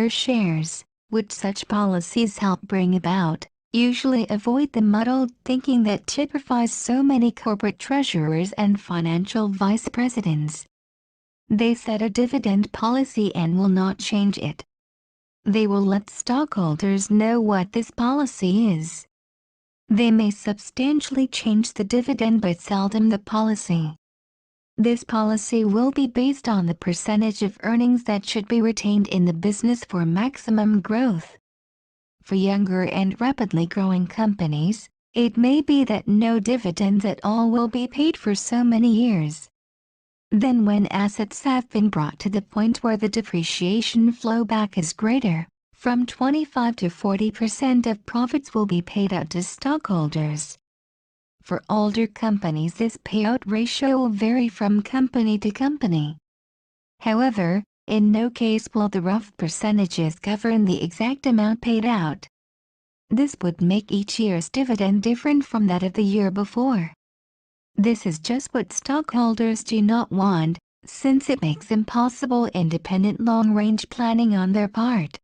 shares, which such policies help bring about, usually avoid the muddled thinking that typifies so many corporate treasurers and financial vice presidents. They set a dividend policy and will not change it. They will let stockholders know what this policy is. They may substantially change the dividend but seldom the policy. This policy will be based on the percentage of earnings that should be retained in the business for maximum growth. For younger and rapidly growing companies, it may be that no dividends at all will be paid for so many years. Then when assets have been brought to the point where the depreciation flow back is greater, from 25 to 40% of profits will be paid out to stockholders. For older companies, this payout ratio will vary from company to company. However, in no case will the rough percentages govern the exact amount paid out. This would make each year's dividend different from that of the year before. This is just what stockholders do not want, since it makes impossible independent long-range planning on their part.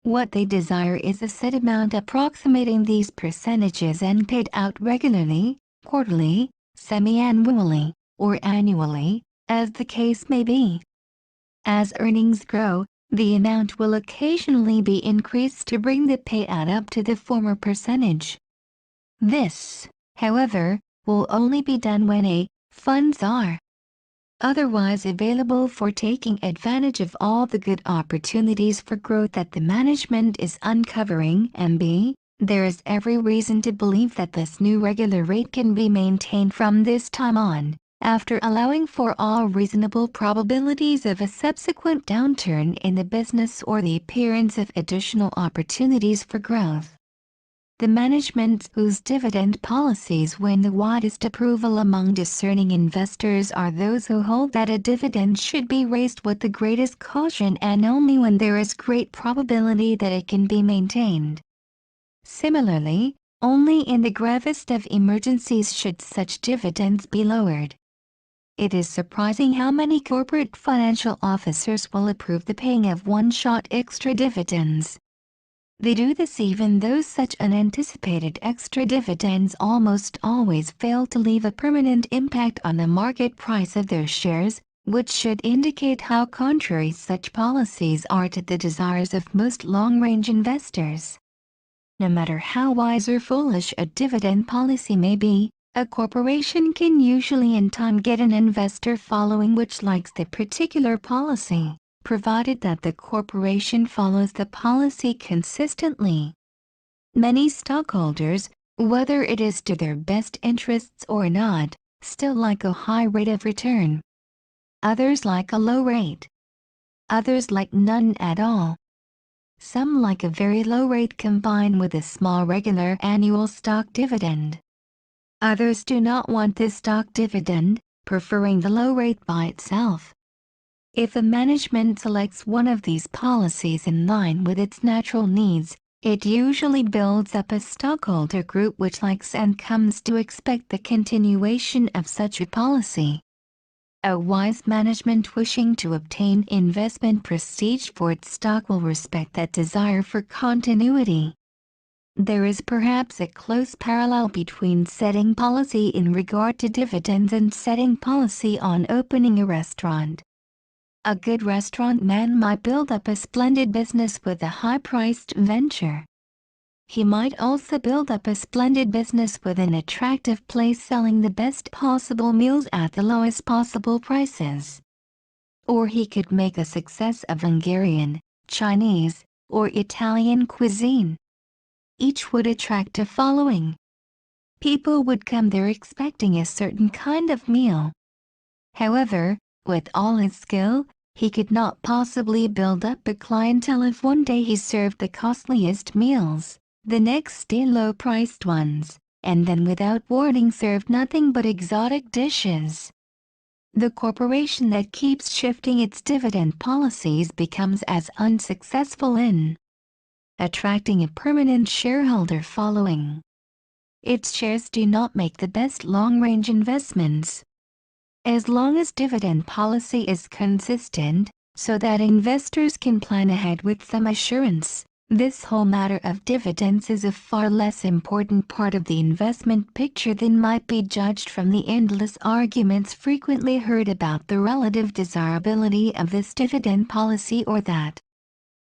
What they desire is a set amount approximating these percentages and paid out regularly, quarterly, semi-annually, or annually, as the case may be. As earnings grow, the amount will occasionally be increased to bring the payout up to the former percentage. This, however, will only be done when funds are otherwise available for taking advantage of all the good opportunities for growth that the management is uncovering, and b. there is every reason to believe that this new regular rate can be maintained from this time on, after allowing for all reasonable probabilities of a subsequent downturn in the business or the appearance of additional opportunities for growth. The management whose dividend policies win the widest approval among discerning investors are those who hold that a dividend should be raised with the greatest caution and only when there is great probability that it can be maintained. Similarly, only in the gravest of emergencies should such dividends be lowered. It is surprising how many corporate financial officers will approve the paying of one-shot extra dividends. They do this even though such unanticipated extra dividends almost always fail to leave a permanent impact on the market price of their shares, which should indicate how contrary such policies are to the desires of most long-range investors. No matter how wise or foolish a dividend policy may be, a corporation can usually in time get an investor following which likes the particular policy, provided that the corporation follows the policy consistently. Many stockholders, whether it is to their best interests or not, still like a high rate of return. Others like a low rate. Others like none at all. Some like a very low rate combined with a small regular annual stock dividend. Others do not want this stock dividend, preferring the low rate by itself. If a management selects one of these policies in line with its natural needs, it usually builds up a stockholder group which likes and comes to expect the continuation of such a policy. A wise management wishing to obtain investment prestige for its stock will respect that desire for continuity. There is perhaps a close parallel between setting policy in regard to dividends and setting policy on opening a restaurant. A good restaurant man might build up a splendid business with a high-priced venture. He might also build up a splendid business with an attractive place selling the best possible meals at the lowest possible prices. Or he could make a success of Hungarian, Chinese, or Italian cuisine. Each would attract a following. People would come there expecting a certain kind of meal. However, with all his skill, he could not possibly build up a clientele if one day he served the costliest meals, the next day low-priced ones, and then without warning served nothing but exotic dishes. The corporation that keeps shifting its dividend policies becomes as unsuccessful in attracting a permanent shareholder following. Its shares do not make the best long-range investments. As long as dividend policy is consistent, so that investors can plan ahead with some assurance. This whole matter of dividends is a far less important part of the investment picture than might be judged from the endless arguments frequently heard about the relative desirability of this dividend policy or that.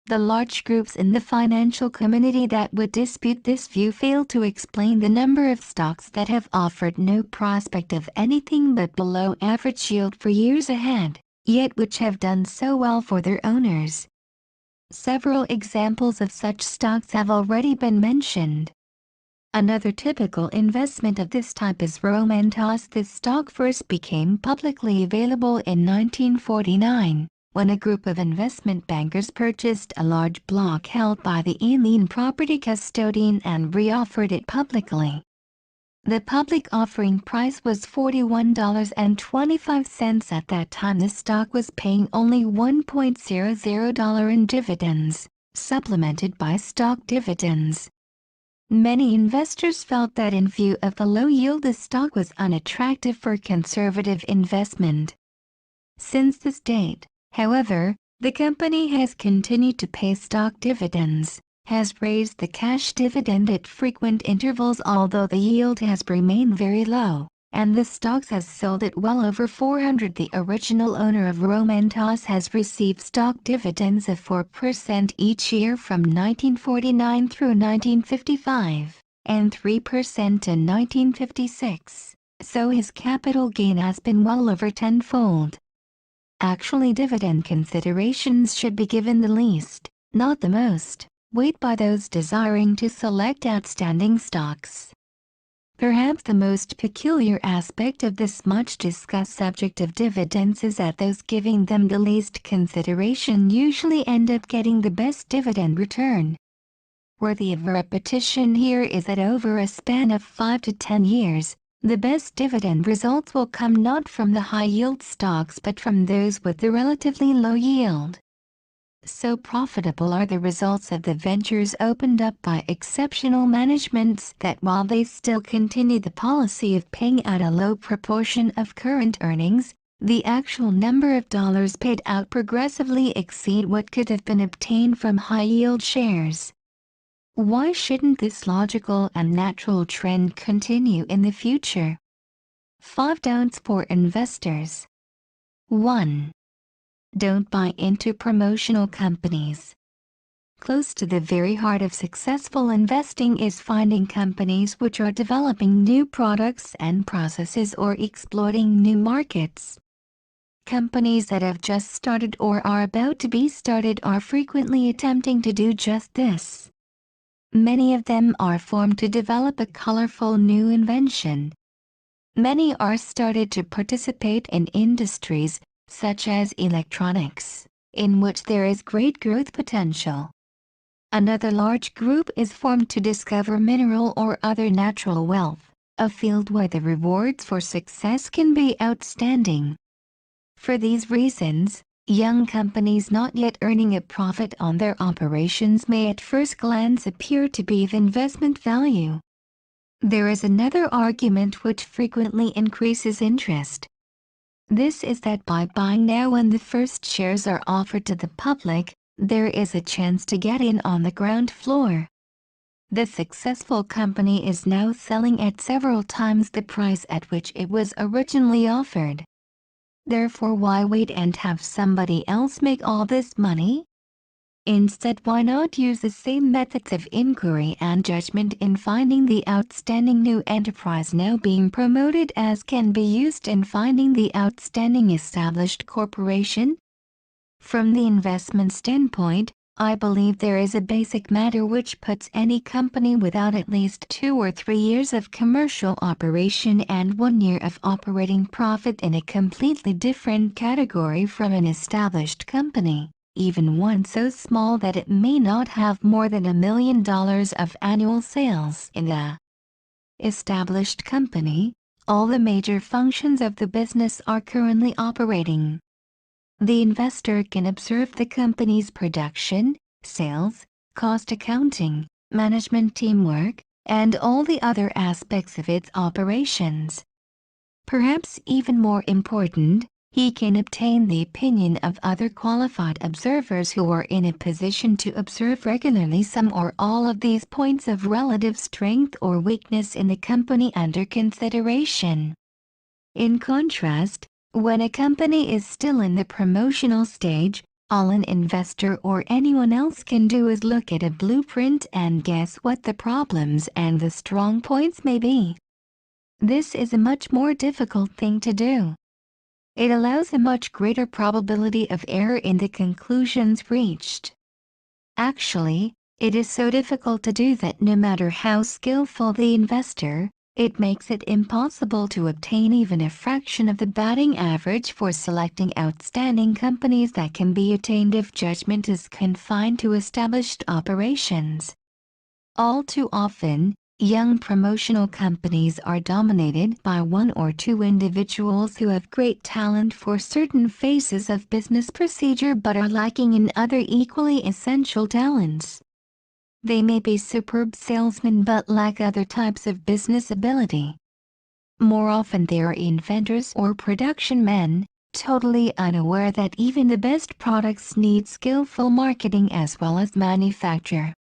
The large groups in the financial community that would dispute this view fail to explain the number of stocks that have offered no prospect of anything but below average yield for years ahead, yet which have done so well for their owners. Several examples of such stocks have already been mentioned. Another typical investment of this type is Romantas. This stock first became publicly available in 1949, when a group of investment bankers purchased a large block held by the Eileen property custodian and reoffered it publicly. The public offering price was $41.25 at that time. The stock was paying only $1.00 in dividends, supplemented by stock dividends. Many investors felt that in view of the low yield the stock was unattractive for conservative investment. Since this date, however, the company has continued to pay stock dividends, has raised the cash dividend at frequent intervals although the yield has remained very low, and the stocks has sold at well over 400. The original owner of Romantas has received stock dividends of 4% each year from 1949 through 1955, and 3% in 1956, so his capital gain has been well over tenfold. Actually, dividend considerations should be given the least, not the most, weight by those desiring to select outstanding stocks. Perhaps the most peculiar aspect of this much-discussed subject of dividends is that those giving them the least consideration usually end up getting the best dividend return. Worthy of repetition here is that over a span of 5 to 10 years, the best dividend results will come not from the high-yield stocks but from those with the relatively low yield. So profitable are the results of the ventures opened up by exceptional managements that while they still continue the policy of paying out a low proportion of current earnings, the actual number of dollars paid out progressively exceed what could have been obtained from high-yield shares. Why shouldn't this logical and natural trend continue in the future? 5 don'ts for investors. 1. Don't buy into promotional companies. Close to the very heart of successful investing is finding companies which are developing new products and processes or exploiting new markets. Companies that have just started or are about to be started are frequently attempting to do just this. Many of them are formed to develop a colorful new invention. Many are started to participate in industries, such as electronics, in which there is great growth potential. Another large group is formed to discover mineral or other natural wealth, a field where the rewards for success can be outstanding. For these reasons, young companies not yet earning a profit on their operations may at first glance appear to be of investment value. There is another argument which frequently increases interest. This is that by buying now when the first shares are offered to the public, there is a chance to get in on the ground floor. The successful company is now selling at several times the price at which it was originally offered. Therefore, why wait and have somebody else make all this money? Instead, why not use the same methods of inquiry and judgment in finding the outstanding new enterprise now being promoted as can be used in finding the outstanding established corporation? From the investment standpoint, I believe there is a basic matter which puts any company without at least 2 or 3 years of commercial operation and 1 year of operating profit in a completely different category from an established company, even one so small that it may not have more than $1 million of annual sales. In the established company, all the major functions of the business are currently operating. The investor can observe the company's production, sales, cost accounting, management teamwork, and all the other aspects of its operations. Perhaps even more important, he can obtain the opinion of other qualified observers who are in a position to observe regularly some or all of these points of relative strength or weakness in the company under consideration. In contrast, when a company is still in the promotional stage, all an investor or anyone else can do is look at a blueprint and guess what the problems and the strong points may be. This is a much more difficult thing to do. It allows a much greater probability of error in the conclusions reached. Actually, it is so difficult to do that no matter how skillful the investor, it makes it impossible to obtain even a fraction of the batting average for selecting outstanding companies that can be attained if judgment is confined to established operations. All too often, young promotional companies are dominated by one or two individuals who have great talent for certain phases of business procedure but are lacking in other equally essential talents. They may be superb salesmen but lack other types of business ability. More often they are inventors or production men, totally unaware that even the best products need skillful marketing as well as manufacture.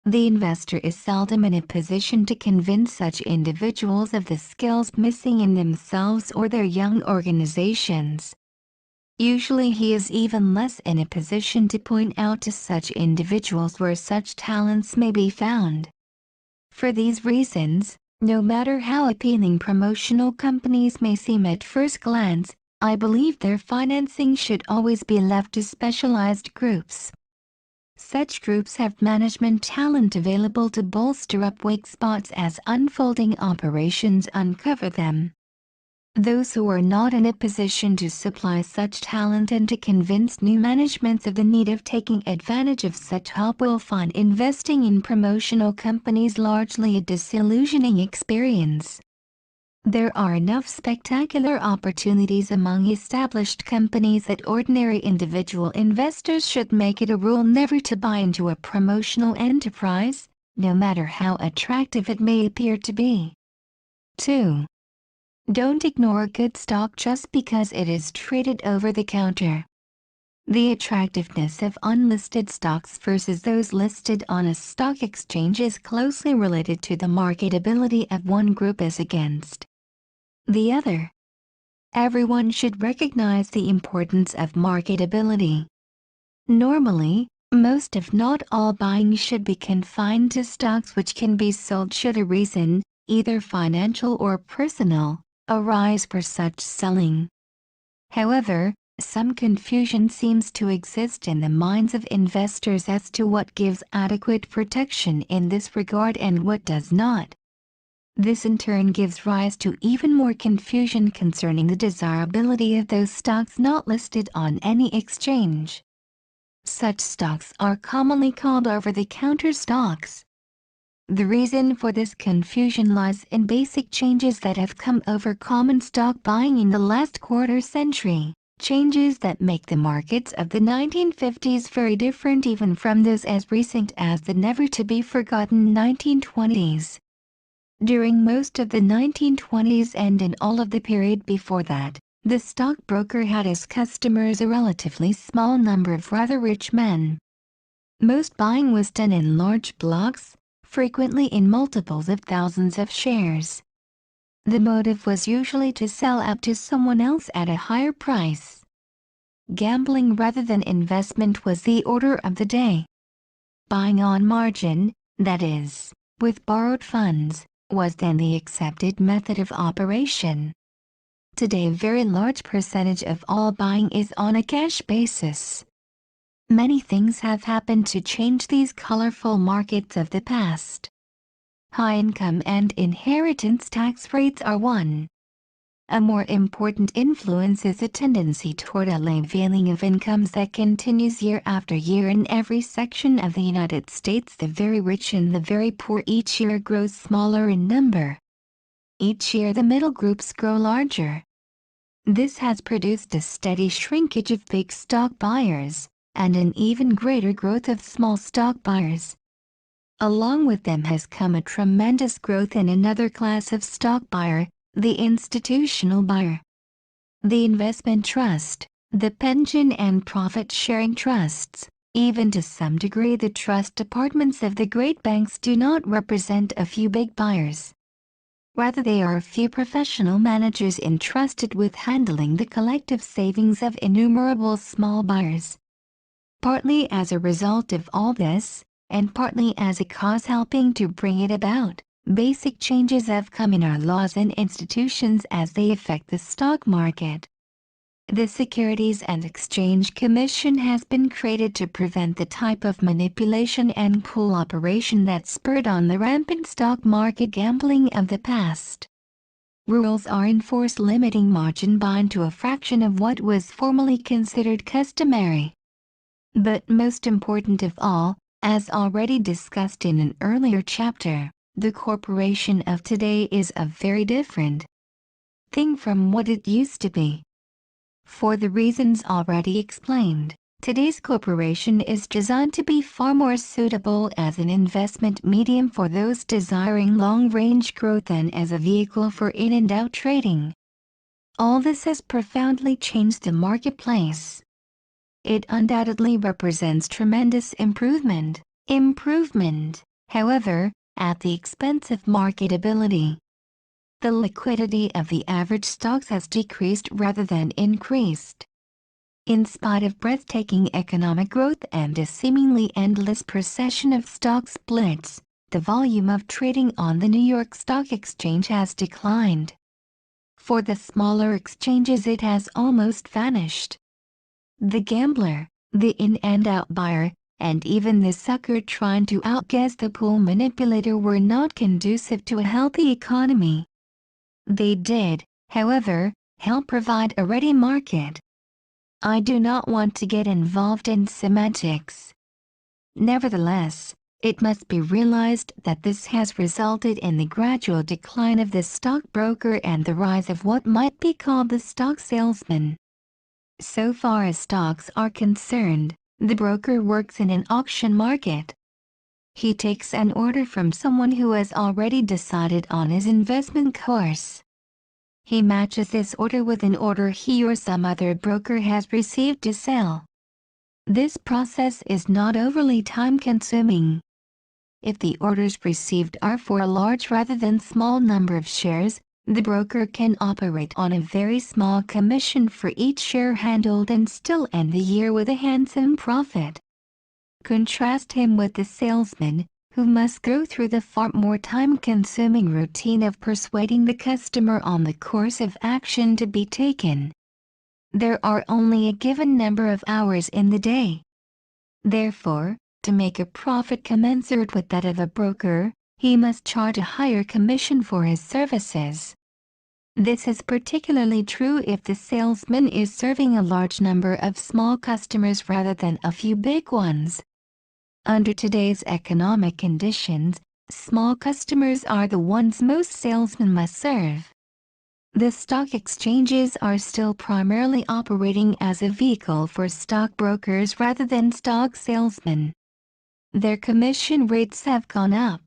The investor is seldom in a position to convince such individuals of the skills missing in themselves or their young organizations. Usually he is even less in a position to point out to such individuals where such talents may be found. For these reasons, no matter how appealing promotional companies may seem at first glance, I believe their financing should always be left to specialized groups. Such groups have management talent available to bolster up weak spots as unfolding operations uncover them. Those who are not in a position to supply such talent and to convince new managements of the need of taking advantage of such help will find investing in promotional companies largely a disillusioning experience. There are enough spectacular opportunities among established companies that ordinary individual investors should make it a rule never to buy into a promotional enterprise, no matter how attractive it may appear to be. 2. Don't ignore a good stock just because it is traded over the counter. The attractiveness of unlisted stocks versus those listed on a stock exchange is closely related to the marketability of one group as against the other. Everyone should recognize the importance of marketability. Normally, most if not all buying should be confined to stocks which can be sold should a reason, either financial or personal, arise for such selling. However, some confusion seems to exist in the minds of investors as to what gives adequate protection in this regard and what does not. This in turn gives rise to even more confusion concerning the desirability of those stocks not listed on any exchange. Such stocks are commonly called over-the-counter stocks. The reason for this confusion lies in basic changes that have come over common stock buying in the last quarter century, changes that make the markets of the 1950s very different even from those as recent as the never-to-be-forgotten 1920s. During most of the 1920s and in all of the period before that, the stockbroker had as customers a relatively small number of rather rich men. Most buying was done in large blocks, frequently in multiples of thousands of shares. The motive was usually to sell out to someone else at a higher price. Gambling rather than investment was the order of the day. Buying on margin, that is, with borrowed funds, was then the accepted method of operation. Today a very large percentage of all buying is on a cash basis. Many things have happened to change these colorful markets of the past. High income and inheritance tax rates are one. A more important influence is a tendency toward a leveling of incomes that continues year after year in every section of the United States. The very rich and the very poor each year grows smaller in number. Each year the middle groups grow larger. This has produced a steady shrinkage of big stock buyers, and an even greater growth of small stock buyers. Along with them has come a tremendous growth in another class of stock buyer, the institutional buyer. the investment trust, the pension and profit-sharing trusts. Even to some degree, the trust departments of the great banks do not represent a few big buyers. Rather, they are a few professional managers entrusted with handling the collective savings of innumerable small buyers. Partly as a result of all this, and partly as a cause helping to bring it about, basic changes have come in our laws and institutions as they affect the stock market. The Securities and Exchange Commission has been created to prevent the type of manipulation and pool operation that spurred on the rampant stock market gambling of the past. Rules are in force limiting margin buying to a fraction of what was formerly considered customary. But most important of all, as already discussed in an earlier chapter, the corporation of today is a very different thing from what it used to be. For the reasons already explained, today's corporation is designed to be far more suitable as an investment medium for those desiring long-range growth than as a vehicle for in-and-out trading. All this has profoundly changed the marketplace. It undoubtedly represents tremendous improvement, however, at the expense of marketability. The liquidity of the average stocks has decreased rather than increased. In spite of breathtaking economic growth and a seemingly endless procession of stock splits, the volume of trading on the New York Stock Exchange has declined. For the smaller exchanges, it has almost vanished. The gambler, the in-and-out buyer, and even the sucker trying to outguess the pool manipulator were not conducive to a healthy economy. They did, however, help provide a ready market. I do not want to get involved in semantics. Nevertheless, it must be realized that this has resulted in the gradual decline of the stockbroker and the rise of what might be called the stock salesman. So far as stocks are concerned, the broker works in an auction market. He takes an order from someone who has already decided on his investment course. He matches this order with an order he or some other broker has received to sell. This process is not overly time-consuming. If the orders received are for a large rather than small number of shares, the broker can operate on a very small commission for each share handled and still end the year with a handsome profit. Contrast him with the salesman, who must go through the far more time-consuming routine of persuading the customer on the course of action to be taken. There are only a given number of hours in the day. Therefore, to make a profit commensurate with that of a broker, he must charge a higher commission for his services. This is particularly true if the salesman is serving a large number of small customers rather than a few big ones. Under today's economic conditions, small customers are the ones most salesmen must serve. The stock exchanges are still primarily operating as a vehicle for stockbrokers rather than stock salesmen. Their commission rates have gone up.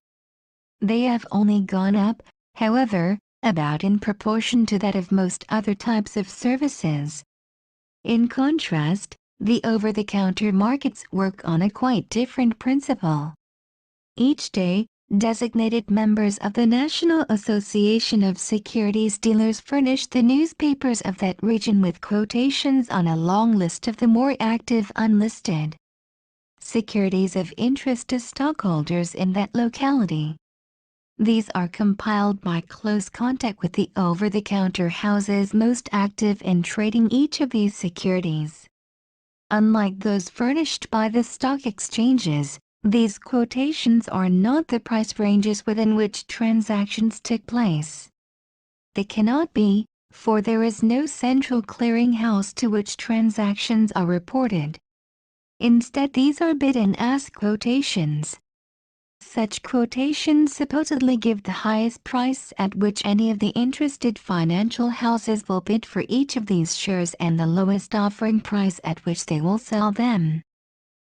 They have only gone up, however, about in proportion to that of most other types of services. In contrast, the over-the-counter markets work on a quite different principle. Each day, designated members of the National Association of Securities Dealers furnish the newspapers of that region with quotations on a long list of the more active unlisted securities of interest to stockholders in that locality. These are compiled by close contact with the over-the-counter houses most active in trading each of these securities. Unlike those furnished by the stock exchanges, these quotations are not the price ranges within which transactions took place. They cannot be, for there is no central clearinghouse to which transactions are reported. Instead, these are bid and ask quotations. Such quotations supposedly give the highest price at which any of the interested financial houses will bid for each of these shares and the lowest offering price at which they will sell them.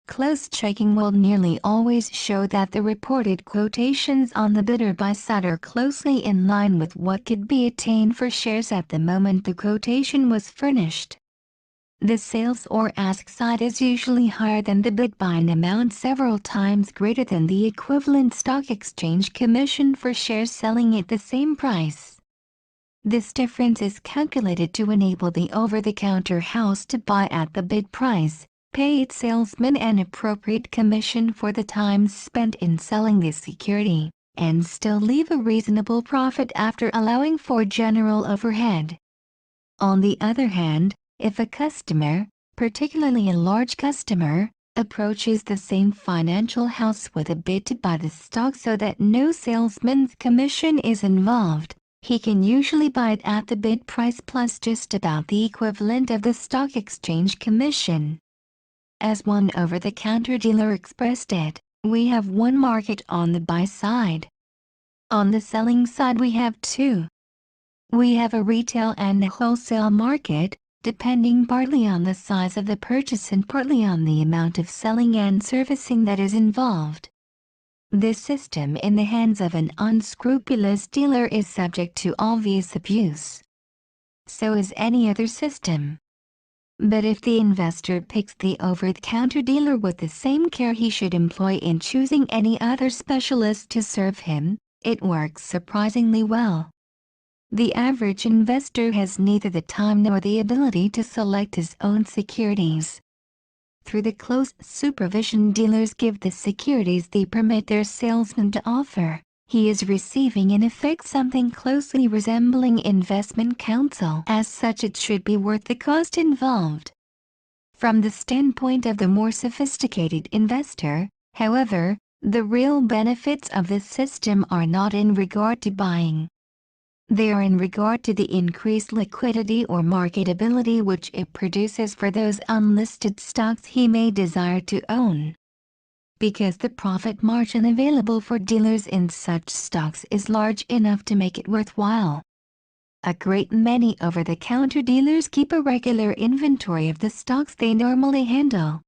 Close checking will nearly always show that the reported quotations on the bid or buy side are closely in line with what could be attained for shares at the moment the quotation was furnished. The sales or ask side is usually higher than the bid by an amount several times greater than the equivalent stock exchange commission for shares selling at the same price. This difference is calculated to enable the over-the-counter house to buy at the bid price, pay its salesman an appropriate commission for the time spent in selling the security, and still leave a reasonable profit after allowing for general overhead. On the other hand, if a customer, particularly a large customer, approaches the same financial house with a bid to buy the stock so that no salesman's commission is involved, he can usually buy it at the bid price plus just about the equivalent of the stock exchange commission. As one over-the-counter dealer expressed it, we have one market on the buy side. On the selling side we have two. We have a retail and a wholesale market, depending partly on the size of the purchase and partly on the amount of selling and servicing that is involved. This system in the hands of an unscrupulous dealer is subject to obvious abuse. So is any other system. But if the investor picks the over-the-counter dealer with the same care he should employ in choosing any other specialist to serve him, it works surprisingly well. The average investor has neither the time nor the ability to select his own securities. Through the close supervision dealers give the securities they permit their salesman to offer, he is receiving in effect something closely resembling investment counsel. As such, it should be worth the cost involved. From the standpoint of the more sophisticated investor, however, the real benefits of this system are not in regard to buying. They are in regard to the increased liquidity or marketability which it produces for those unlisted stocks he may desire to own. Because the profit margin available for dealers in such stocks is large enough to make it worthwhile. A great many over-the-counter dealers keep a regular inventory of the stocks they normally handle.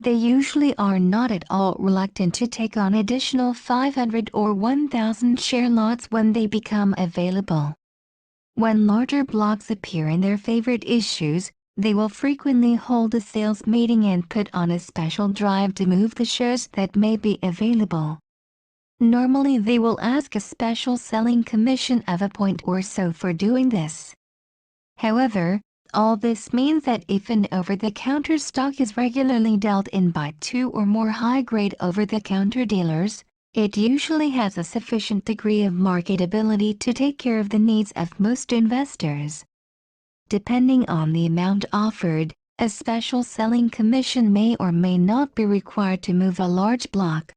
They usually are not at all reluctant to take on additional 500 or 1,000 share lots when they become available. When larger blocks appear in their favorite issues, they will frequently hold a sales meeting and put on a special drive to move the shares that may be available. Normally they will ask a special selling commission of a point or so for doing this. However, all this means that if an over-the-counter stock is regularly dealt in by two or more high-grade over-the-counter dealers, it usually has a sufficient degree of marketability to take care of the needs of most investors. Depending on the amount offered, a special selling commission may or may not be required to move a large block.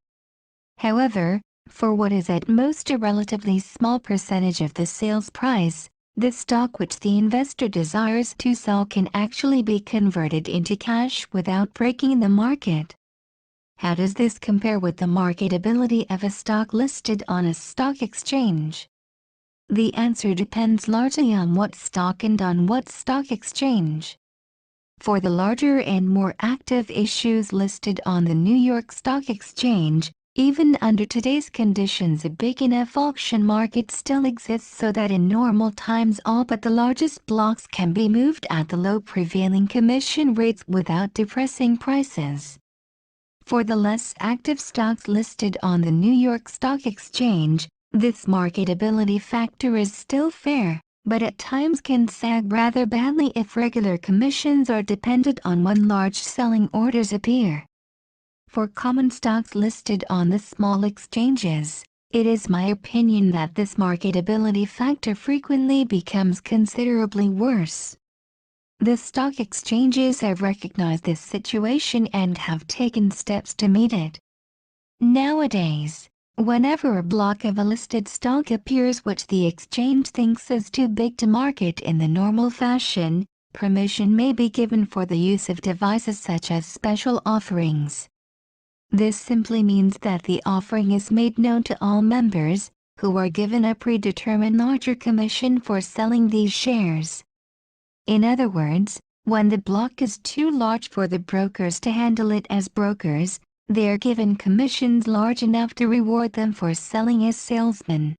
However, for what is at most a relatively small percentage of the sales price, the stock which the investor desires to sell can actually be converted into cash without breaking the market. How does this compare with the marketability of a stock listed on a stock exchange? The answer depends largely on what stock and on what stock exchange. For the larger and more active issues listed on the New York Stock Exchange, even under today's conditions a big enough auction market still exists so that in normal times all but the largest blocks can be moved at the low prevailing commission rates without depressing prices. For the less active stocks listed on the New York Stock Exchange, this marketability factor is still fair, but at times can sag rather badly if regular commissions are dependent on when large selling orders appear. For common stocks listed on the small exchanges, it is my opinion that this marketability factor frequently becomes considerably worse. The stock exchanges have recognized this situation and have taken steps to meet it. Nowadays, whenever a block of a listed stock appears which the exchange thinks is too big to market in the normal fashion, permission may be given for the use of devices such as special offerings. This simply means that the offering is made known to all members, who are given a predetermined larger commission for selling these shares. In other words, When the block is too large for the brokers to handle it as brokers, they are given commissions large enough to reward them for selling as salesmen.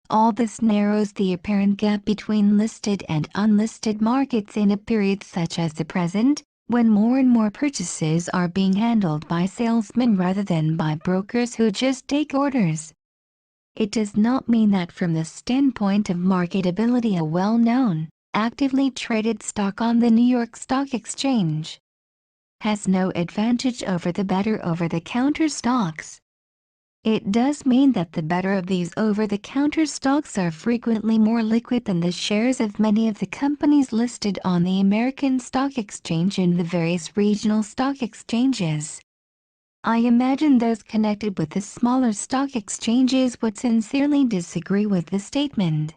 All this narrows the apparent gap between listed and unlisted markets in a period such as the present, when more and more purchases are being handled by salesmen rather than by brokers who just take orders. It does not mean that from the standpoint of marketability a well-known, actively traded stock on the New York Stock Exchange has no advantage over the better over-the-counter stocks. It does mean that the better of these over-the-counter stocks are frequently more liquid than the shares of many of the companies listed on the American Stock Exchange and the various regional stock exchanges. I imagine those connected with the smaller stock exchanges would sincerely disagree with the statement.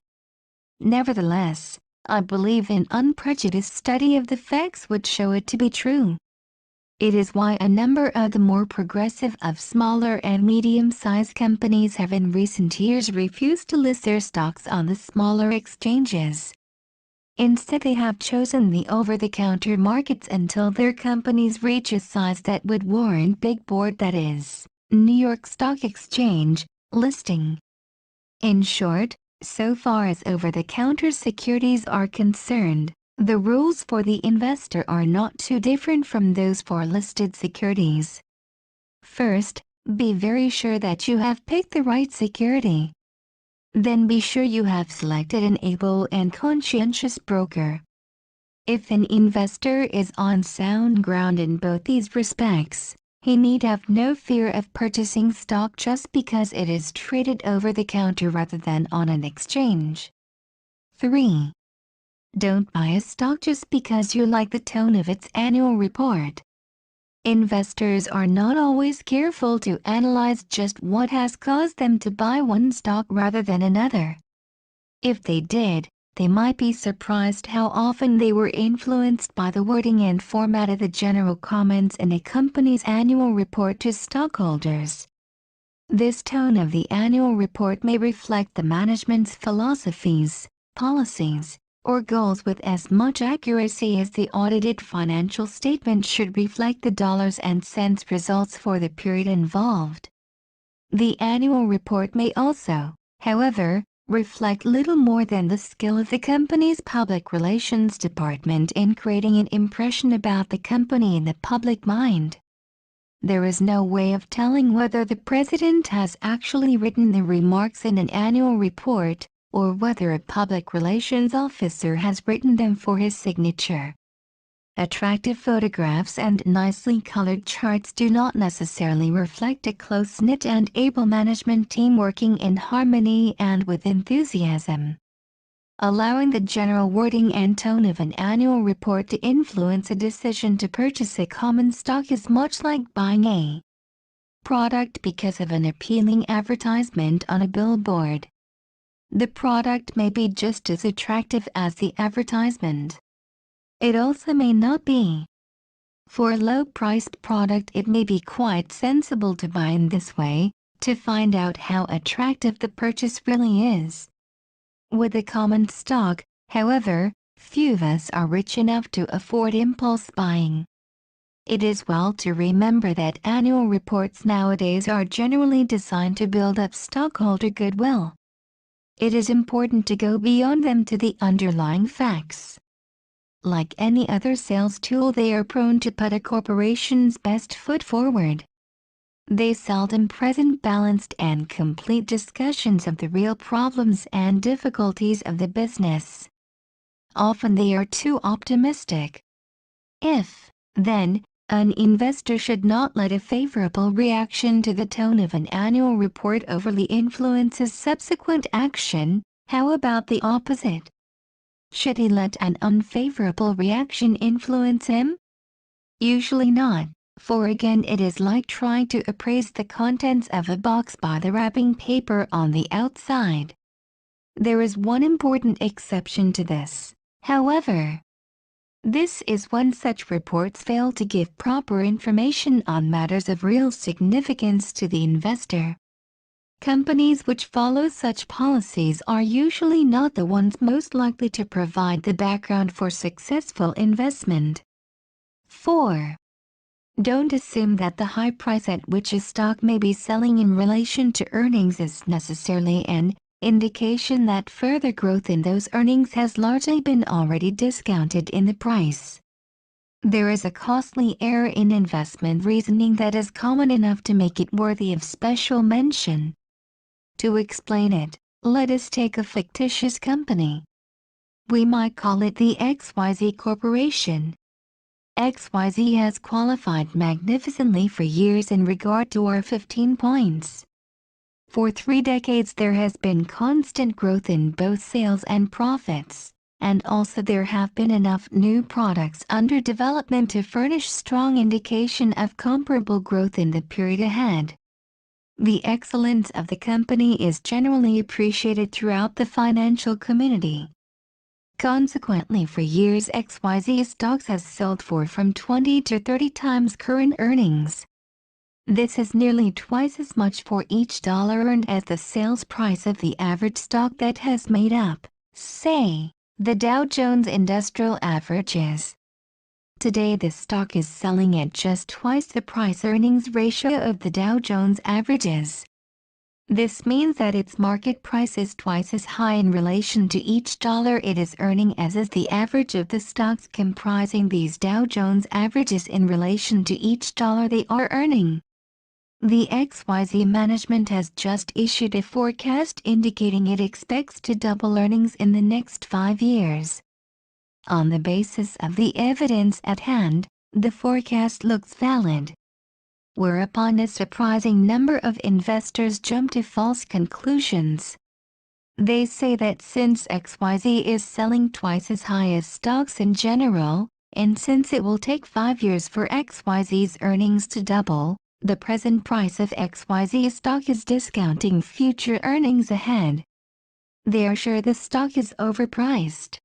Nevertheless, I believe an unprejudiced study of the facts would show it to be true. It is why a number of the more progressive of smaller and medium-sized companies have in recent years refused to list their stocks on the smaller exchanges. Instead, they have chosen the over-the-counter markets until their companies reach a size that would warrant big board, that is, New York Stock Exchange, listing. In short, so far as over-the-counter securities are concerned, the rules for the investor are not too different from those for listed securities. First, be very sure that you have picked the right security. Then be sure you have selected an able and conscientious broker. If an investor is on sound ground in both these respects, he need have no fear of purchasing stock just because it is traded over the counter rather than on an exchange. 3. Don't buy a stock just because you like the tone of its annual report. Investors are not always careful to analyze just what has caused them to buy one stock rather than another. If they did, they might be surprised how often they were influenced by the wording and format of the general comments in a company's annual report to stockholders. This tone of the annual report may reflect the management's philosophies, policies, or goals with as much accuracy as the audited financial statement should reflect the dollars and cents results for the period involved. The annual report may also, however, reflect little more than the skill of the company's public relations department in creating an impression about the company in the public mind. There is no way of telling whether the president has actually written the remarks in an annual report, or whether a public relations officer has written them for his signature. Attractive photographs and nicely colored charts do not necessarily reflect a close-knit and able management team working in harmony and with enthusiasm. Allowing the general wording and tone of an annual report to influence a decision to purchase a common stock is much like buying a product because of an appealing advertisement on a billboard. The product may be just as attractive as the advertisement. It also may not be. For a low-priced product, it may be quite sensible to buy in this way, to find out how attractive the purchase really is. With a common stock, however, few of us are rich enough to afford impulse buying. It is well to remember that annual reports nowadays are generally designed to build up stockholder goodwill. It is important to go beyond them to the underlying facts. Like any other sales tool, they are prone to put a corporation's best foot forward. They seldom present balanced and complete discussions of the real problems and difficulties of the business. Often they are too optimistic. If, then, an investor should not let a favorable reaction to the tone of an annual report overly influence his subsequent action, how about the opposite? Should he let an unfavorable reaction influence him? Usually not, for again it is like trying to appraise the contents of a box by the wrapping paper on the outside. There is one important exception to this, however. This is when such reports fail to give proper information on matters of real significance to the investor. Companies which follow such policies are usually not the ones most likely to provide the background for successful investment. 4. Don't assume that the high price at which a stock may be selling in relation to earnings is necessarily an indication that further growth in those earnings has largely been already discounted in the price. There is a costly error in investment reasoning that is common enough to make it worthy of special mention. To explain it, let us take a fictitious company. We might call it the XYZ Corporation. XYZ has qualified magnificently for years in regard to our 15 points. For 3 decades there has been constant growth in both sales and profits, and also there have been enough new products under development to furnish strong indication of comparable growth in the period ahead. The excellence of the company is generally appreciated throughout the financial community. Consequently, for years XYZ stocks has sold for from 20 to 30 times current earnings. This is nearly twice as much for each dollar earned as the sales price of the average stock that has made up, say, the Dow Jones Industrial Averages. Today the stock is selling at just twice the price-earnings ratio of the Dow Jones Averages. This means that its market price is twice as high in relation to each dollar it is earning as is the average of the stocks comprising these Dow Jones Averages in relation to each dollar they are earning. The XYZ management has just issued a forecast indicating it expects to double earnings in the next 5 years. On the basis of the evidence at hand, the forecast looks valid. Whereupon a surprising number of investors jump to false conclusions. They say that since XYZ is selling twice as high as stocks in general, and since it will take 5 years for XYZ's earnings to double, the present price of XYZ stock is discounting future earnings ahead. They are sure the stock is overpriced.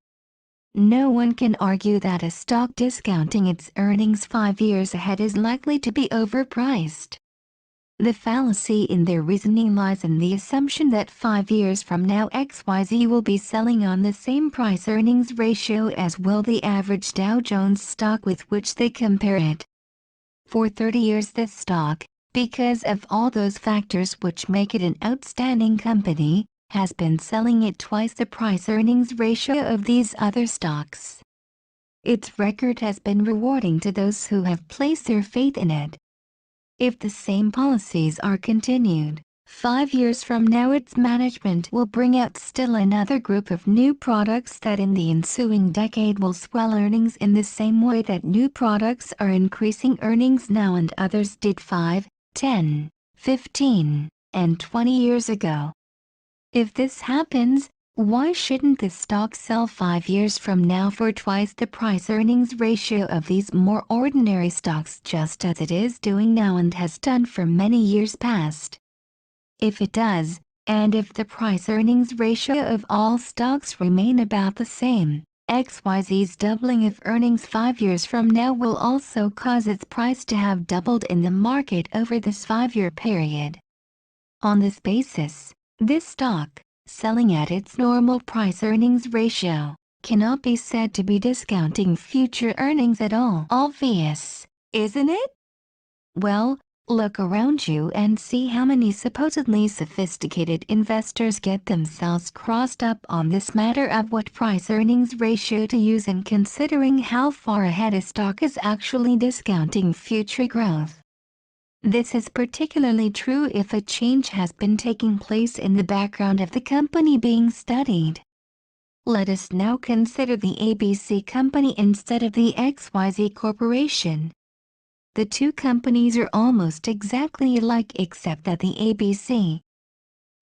No one can argue that a stock discounting its earnings 5 years ahead is likely to be overpriced. The fallacy in their reasoning lies in the assumption that 5 years from now XYZ will be selling on the same price-earnings ratio as will the average Dow Jones stock with which they compare it. For 30 years this stock, because of all those factors which make it an outstanding company, has been selling at twice the price-earnings ratio of these other stocks. Its record has been rewarding to those who have placed their faith in it. If the same policies are continued, 5 years from now its management will bring out still another group of new products that in the ensuing decade will swell earnings in the same way that new products are increasing earnings now and others did 5, 10, 15, and 20 years ago. If this happens, why shouldn't the stock sell 5 years from now for twice the price-earnings ratio of these more ordinary stocks just as it is doing now and has done for many years past? If it does, and if the price-earnings ratio of all stocks remain about the same, XYZ's doubling of earnings 5 years from now will also cause its price to have doubled in the market over this 5-year period. On this basis, this stock, selling at its normal price-earnings ratio, cannot be said to be discounting future earnings at all. Obvious, isn't it? Well, look around you and see how many supposedly sophisticated investors get themselves crossed up on this matter of what price-earnings ratio to use in considering how far ahead a stock is actually discounting future growth. This is particularly true if a change has been taking place in the background of the company being studied. Let us now consider the ABC Company instead of the XYZ Corporation. The two companies are almost exactly alike except that the ABC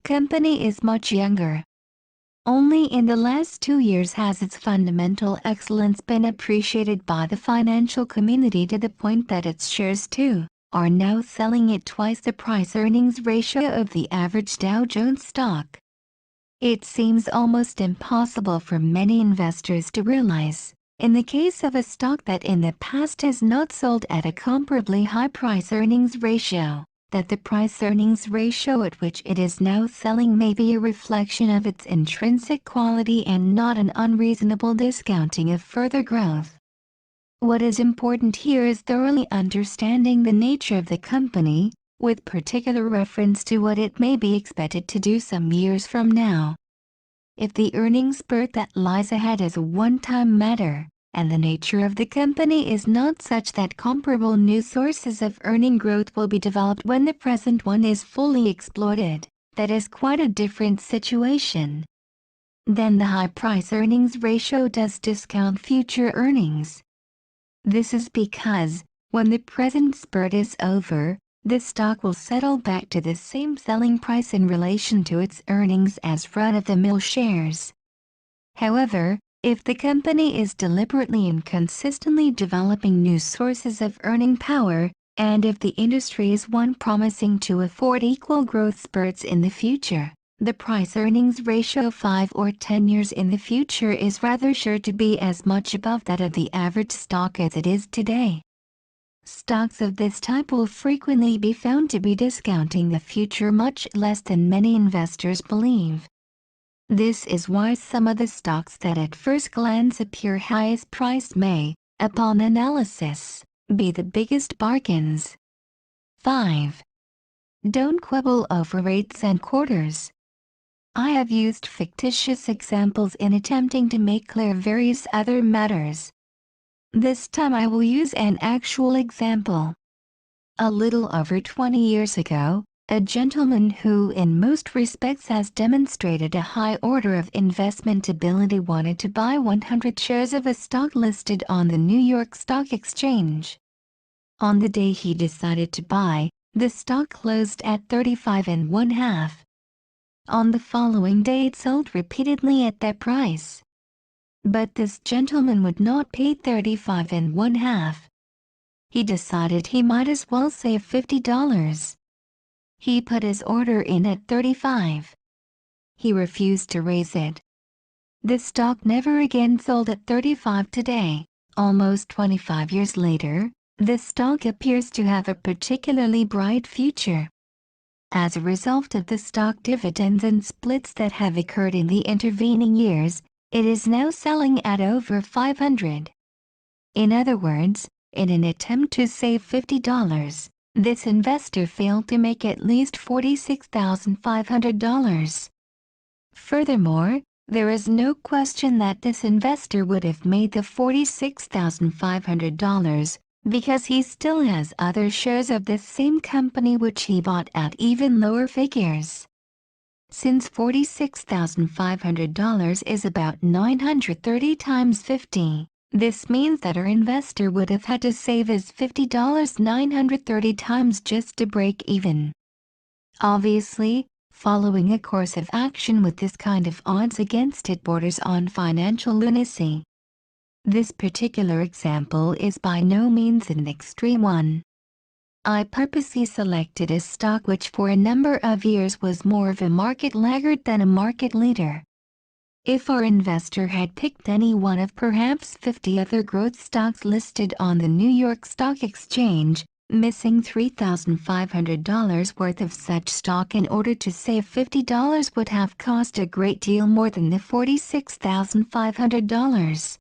Company is much younger. Only in the last 2 years has its fundamental excellence been appreciated by the financial community to the point that its shares too are now selling at twice the price-earnings ratio of the average Dow Jones stock. It seems almost impossible for many investors to realize, in the case of a stock that in the past has not sold at a comparably high price-earnings ratio, that the price-earnings ratio at which it is now selling may be a reflection of its intrinsic quality and not an unreasonable discounting of further growth. What is important here is thoroughly understanding the nature of the company, with particular reference to what it may be expected to do some years from now. If the earnings spurt that lies ahead is a one-time matter, and the nature of the company is not such that comparable new sources of earning growth will be developed when the present one is fully exploited, that is quite a different situation. Then the high price-earnings ratio does discount future earnings. This is because, when the present spurt is over, the stock will settle back to the same selling price in relation to its earnings as run-of-the-mill shares. However, if the company is deliberately and consistently developing new sources of earning power, and if the industry is one promising to afford equal growth spurts in the future, the price-earnings ratio 5 or 10 years in the future is rather sure to be as much above that of the average stock as it is today. Stocks of this type will frequently be found to be discounting the future much less than many investors believe. This is why some of the stocks that at first glance appear highest priced may, upon analysis, be the biggest bargains. 5. Don't quibble over rates and quarters. I have used fictitious examples in attempting to make clear various other matters. This time I will use an actual example. A little over 20 years ago, a gentleman who in most respects has demonstrated a high order of investment ability wanted to buy 100 shares of a stock listed on the New York Stock Exchange. On the day he decided to buy, the stock closed at 35 1/2. On the following day it sold repeatedly at that price. But this gentleman would not pay 35 1/2. He decided he might as well save $50. He put his order in at 35. He refused to raise it. The stock never again sold at 35 today. Almost 25 years later, the stock appears to have a particularly bright future. As a result of the stock dividends and splits that have occurred in the intervening years, it is now selling at over 500. In other words, in an attempt to save $50, this investor failed to make at least $46,500. Furthermore, there is no question that this investor would have made the $46,500, because he still has other shares of this same company which he bought at even lower figures. Since $46,500 is about 930 times 50, this means that our investor would have had to save his $50 930 times just to break even. Obviously, following a course of action with this kind of odds against it borders on financial lunacy. This particular example is by no means an extreme one. I purposely selected a stock which for a number of years was more of a market laggard than a market leader. If our investor had picked any one of perhaps 50 other growth stocks listed on the New York Stock Exchange, missing $3,500 worth of such stock in order to save $50 would have cost a great deal more than the $46,500.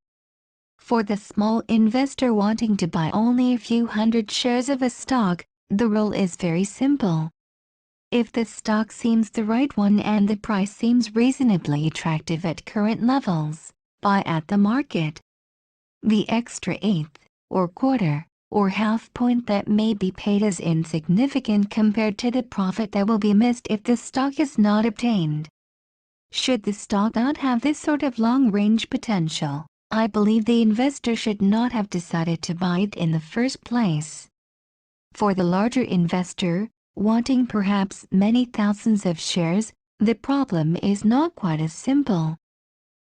For the small investor wanting to buy only a few hundred shares of a stock, the rule is very simple. If the stock seems the right one and the price seems reasonably attractive at current levels, buy at the market. The extra eighth, or quarter, or half point that may be paid is insignificant compared to the profit that will be missed if the stock is not obtained. Should the stock not have this sort of long-range potential, I believe the investor should not have decided to buy it in the first place. For the larger investor, wanting perhaps many thousands of shares, the problem is not quite as simple.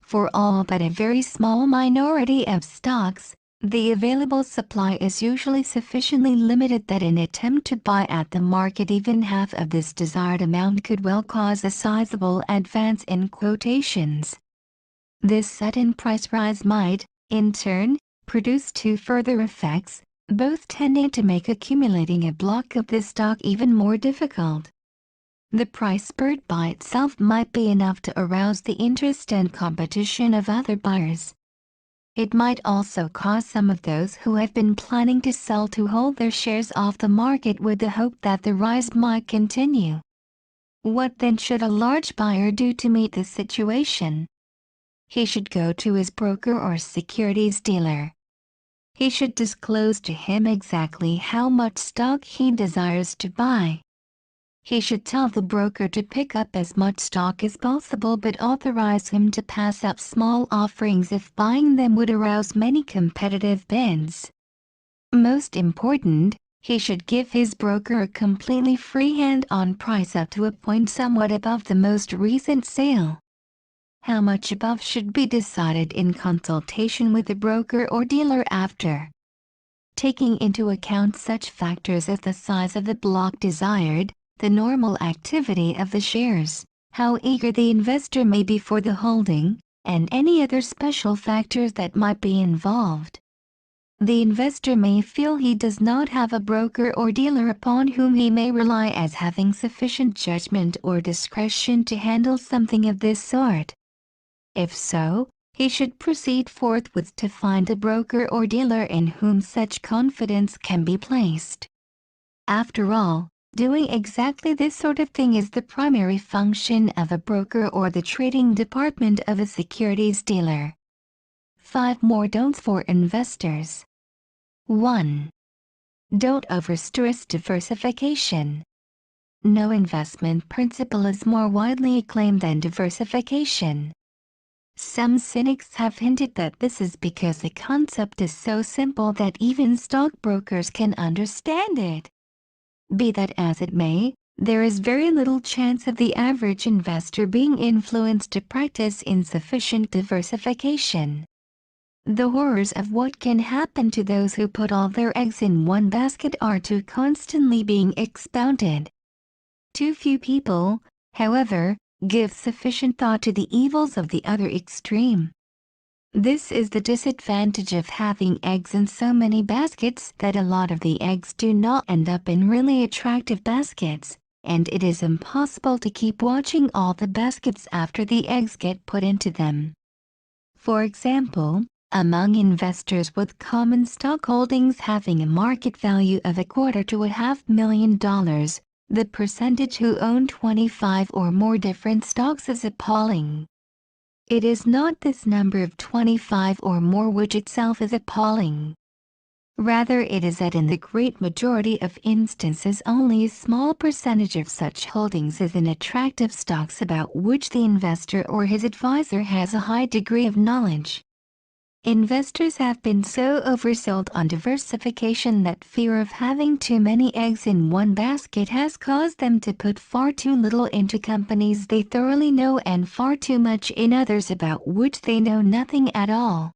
For all but a very small minority of stocks, the available supply is usually sufficiently limited that an attempt to buy at the market even half of this desired amount could well cause a sizable advance in quotations. This sudden price rise might, in turn, produce two further effects. both tending to make accumulating a block of this stock even more difficult. The price spurt by itself might be enough to arouse the interest and competition of other buyers. It might also cause some of those who have been planning to sell to hold their shares off the market with the hope that the rise might continue. What then should a large buyer do to meet this situation? He should go to his broker or securities dealer. He should disclose to him exactly how much stock he desires to buy. He should tell the broker to pick up as much stock as possible but authorize him to pass up small offerings if buying them would arouse many competitive bids. Most important, he should give his broker a completely free hand on price up to a point somewhat above the most recent sale. How much above should be decided in consultation with the broker or dealer after. Taking into account such factors as the size of the block desired, the normal activity of the shares, how eager the investor may be for the holding, and any other special factors that might be involved. The investor may feel he does not have a broker or dealer upon whom he may rely as having sufficient judgment or discretion to handle something of this sort. If so, he should proceed forthwith to find a broker or dealer in whom such confidence can be placed. After all, doing exactly this sort of thing is the primary function of a broker or the trading department of a securities dealer. 5 more don'ts for investors. 1. Don't overstress diversification. No investment principle is more widely acclaimed than diversification. Some cynics have hinted that this is because the concept is so simple that even stockbrokers can understand it. Be that as it may, there is very little chance of the average investor being influenced to practice insufficient diversification. The horrors of what can happen to those who put all their eggs in one basket are too constantly being expounded. Too few people, however, give sufficient thought to the evils of the other extreme. This is the disadvantage of having eggs in so many baskets, that a lot of the eggs do not end up in really attractive baskets, and it is impossible to keep watching all the baskets after the eggs get put into them. For example, among investors with common stock holdings having a market value of $250,000 to $500,000, the percentage who own 25 or more different stocks is appalling. It is not this number of 25 or more which itself is appalling. Rather, it is that in the great majority of instances only a small percentage of such holdings is in attractive stocks about which the investor or his advisor has a high degree of knowledge. Investors have been so oversold on diversification that fear of having too many eggs in one basket has caused them to put far too little into companies they thoroughly know and far too much in others about which they know nothing at all.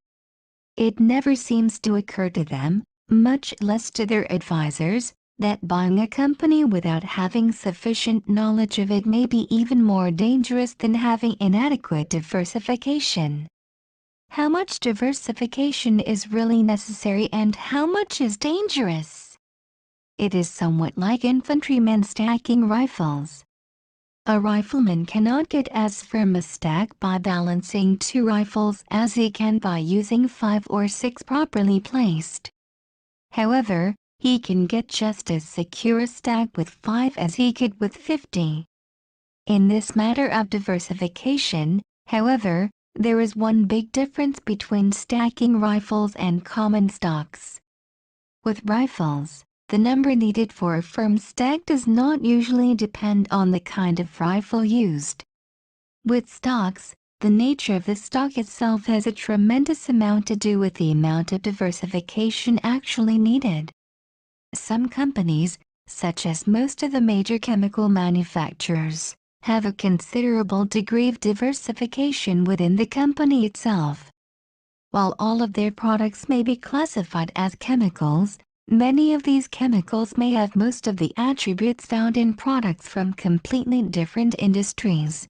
It never seems to occur to them, much less to their advisors, that buying a company without having sufficient knowledge of it may be even more dangerous than having inadequate diversification. How much diversification is really necessary and how much is dangerous? It is somewhat like infantrymen stacking rifles. A rifleman cannot get as firm a stack by balancing 2 rifles as he can by using 5 or 6 properly placed. However, he can get just as secure a stack with 5 as he could with 50. In this matter of diversification, however, there is one big difference between stacking rifles and common stocks. With rifles, the number needed for a firm stack does not usually depend on the kind of rifle used. With stocks, the nature of the stock itself has a tremendous amount to do with the amount of diversification actually needed. Some companies, such as most of the major chemical manufacturers, have a considerable degree of diversification within the company itself. While all of their products may be classified as chemicals, many of these chemicals may have most of the attributes found in products from completely different industries.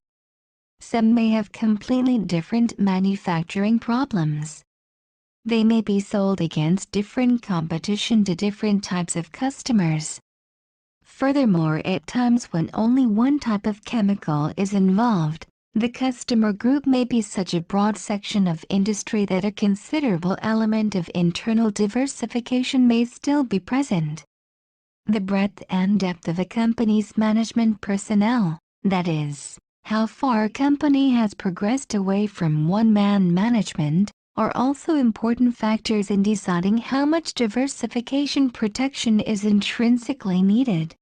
Some may have completely different manufacturing problems. They may be sold against different competition to different types of customers. Furthermore, at times when only one type of chemical is involved, the customer group may be such a broad section of industry that a considerable element of internal diversification may still be present. The breadth and depth of a company's management personnel, that is, how far a company has progressed away from one-man management, are also important factors in deciding how much diversification protection is intrinsically needed.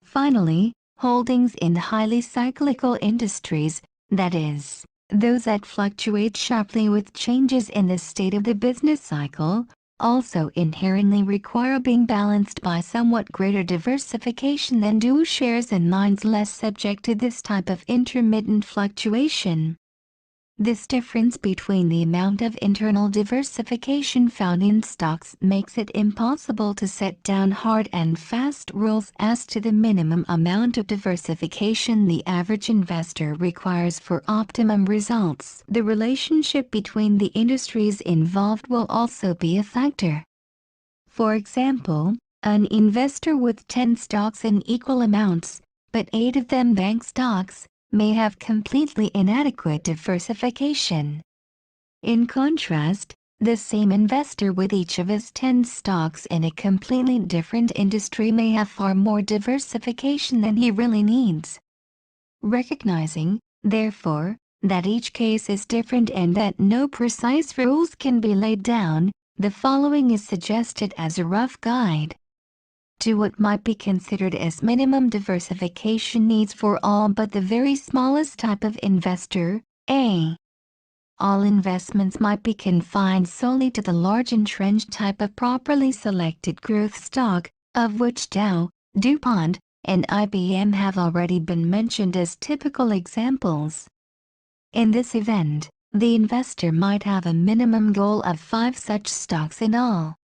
Finally, holdings in highly cyclical industries, that is, those that fluctuate sharply with changes in the state of the business cycle, also inherently require being balanced by somewhat greater diversification than do shares in lines less subject to this type of intermittent fluctuation. This difference between the amount of internal diversification found in stocks makes it impossible to set down hard and fast rules as to the minimum amount of diversification the average investor requires for optimum results. The relationship between the industries involved will also be a factor. For example, an investor with 10 stocks in equal amounts, but 8 of them bank stocks, may have completely inadequate diversification. In contrast, the same investor with each of his 10 stocks in a completely different industry may have far more diversification than he really needs. Recognizing, therefore, that each case is different and that no precise rules can be laid down, the following is suggested as a rough guide to what might be considered as minimum diversification needs for all but the very smallest type of investor. A. All investments might be confined solely to the large entrenched type of properly selected growth stock, of which Dow, DuPont, and IBM have already been mentioned as typical examples. In this event, the investor might have a minimum goal of 5 such stocks in all.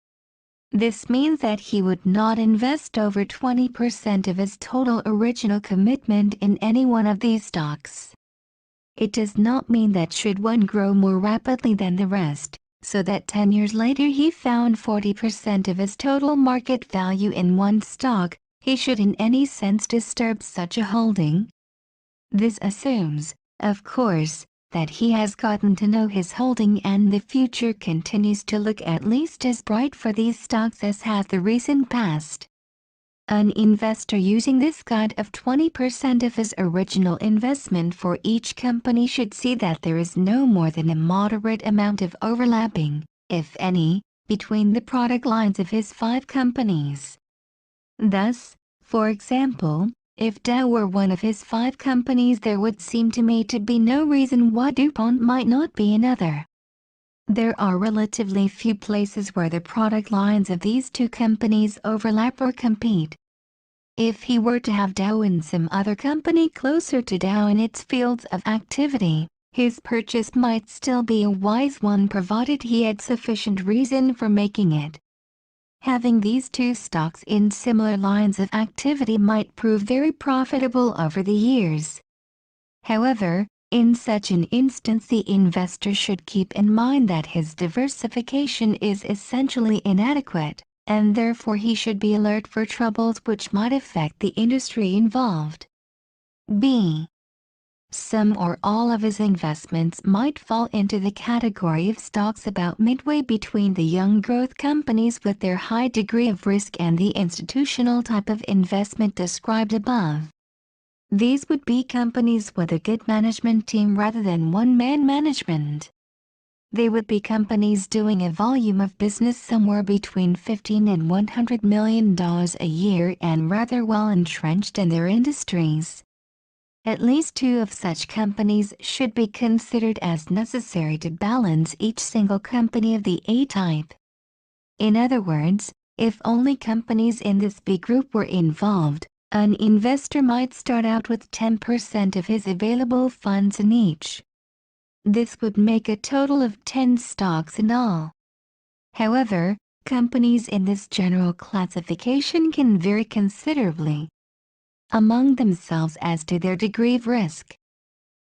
This means that he would not invest over 20% of his total original commitment in any one of these stocks. It does not mean that should one grow more rapidly than the rest, so that 10 years later he found 40% of his total market value in one stock, he should in any sense disturb such a holding. This assumes, of course, that he has gotten to know his holding and the future continues to look at least as bright for these stocks as has the recent past. An investor using this guide of 20% of his original investment for each company should see that there is no more than a moderate amount of overlapping, if any, between the product lines of his 5 companies. Thus, for example, if Dow were one of his 5 companies, there would seem to me to be no reason why DuPont might not be another. There are relatively few places where the product lines of these 2 companies overlap or compete. If he were to have Dow in some other company closer to Dow in its fields of activity, his purchase might still be a wise one provided he had sufficient reason for making it. Having these 2 stocks in similar lines of activity might prove very profitable over the years. However, in such an instance the investor should keep in mind that his diversification is essentially inadequate, and therefore he should be alert for troubles which might affect the industry involved. B. Some or all of his investments might fall into the category of stocks about midway between the young growth companies with their high degree of risk and the institutional type of investment described above. These would be companies with a good management team rather than one-man management. They would be companies doing a volume of business somewhere between $15 and $100 million a year and rather well entrenched in their industries. At least 2 of such companies should be considered as necessary to balance each single company of the A type. In other words, if only companies in this B group were involved, an investor might start out with 10% of his available funds in each. This would make a total of 10 stocks in all. However, companies in this general classification can vary considerably among themselves as to their degree of risk.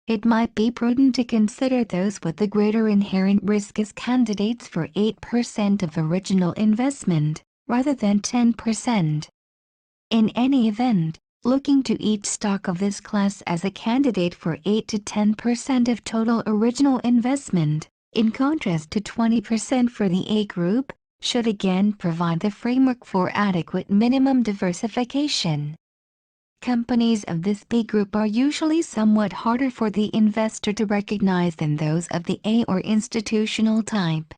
it might be prudent to consider those with the greater inherent risk as candidates for 8% of original investment, rather than 10%. In any event, looking to each stock of this class as a candidate for 8 to 10% of total original investment, in contrast to 20% for the A group, should again provide the framework for adequate minimum diversification. Companies of this B group are usually somewhat harder for the investor to recognize than those of the A or institutional type.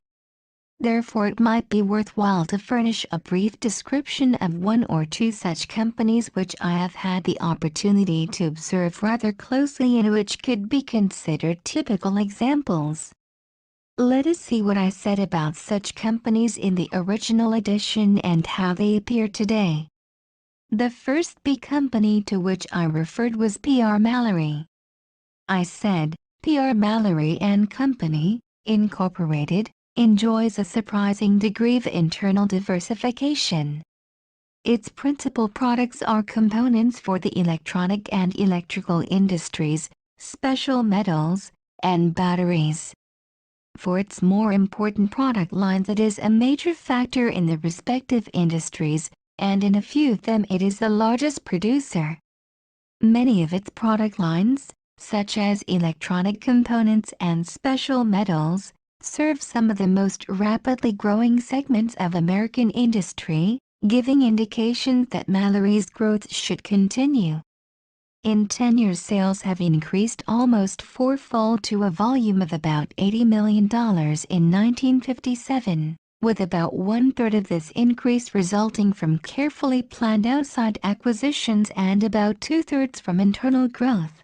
Therefore, it might be worthwhile to furnish a brief description of one or two such companies which I have had the opportunity to observe rather closely and which could be considered typical examples. Let us see what I said about such companies in the original edition and how they appear today. The first B company to which I referred was P.R. Mallory. I said, P.R. Mallory and Company, Incorporated, enjoys a surprising degree of internal diversification. Its principal products are components for the electronic and electrical industries, special metals, and batteries. For its more important product lines, it is a major factor in the respective industries, and in a few of them it is the largest producer. Many of its product lines, such as electronic components and special metals, serve some of the most rapidly growing segments of American industry, giving indications that Mallory's growth should continue. In 10 years, sales have increased almost fourfold to a volume of about $80 million in 1957, with about one-third of this increase resulting from carefully planned outside acquisitions and about two-thirds from internal growth.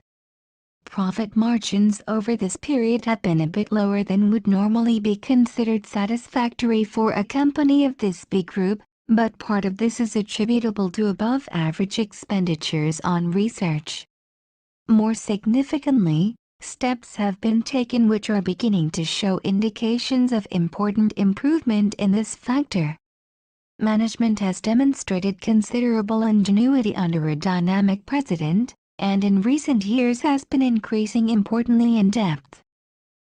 Profit margins over this period have been a bit lower than would normally be considered satisfactory for a company of this B group, but part of this is attributable to above-average expenditures on research. More significantly, steps have been taken which are beginning to show indications of important improvement in this factor. Management has demonstrated considerable ingenuity under a dynamic president, and in recent years has been increasing importantly in depth.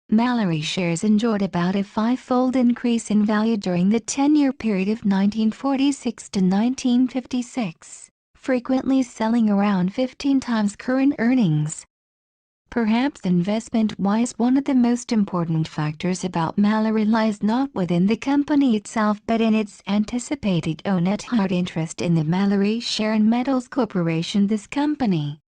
Mallory shares enjoyed about a five-fold increase in value during the 10-year period of 1946 to 1956, frequently selling around 15 times current earnings. Perhaps investment-wise, one of the most important factors about Mallory lies not within the company itself but in its anticipated net hard interest in the Mallory Share and Metals Corporation. This company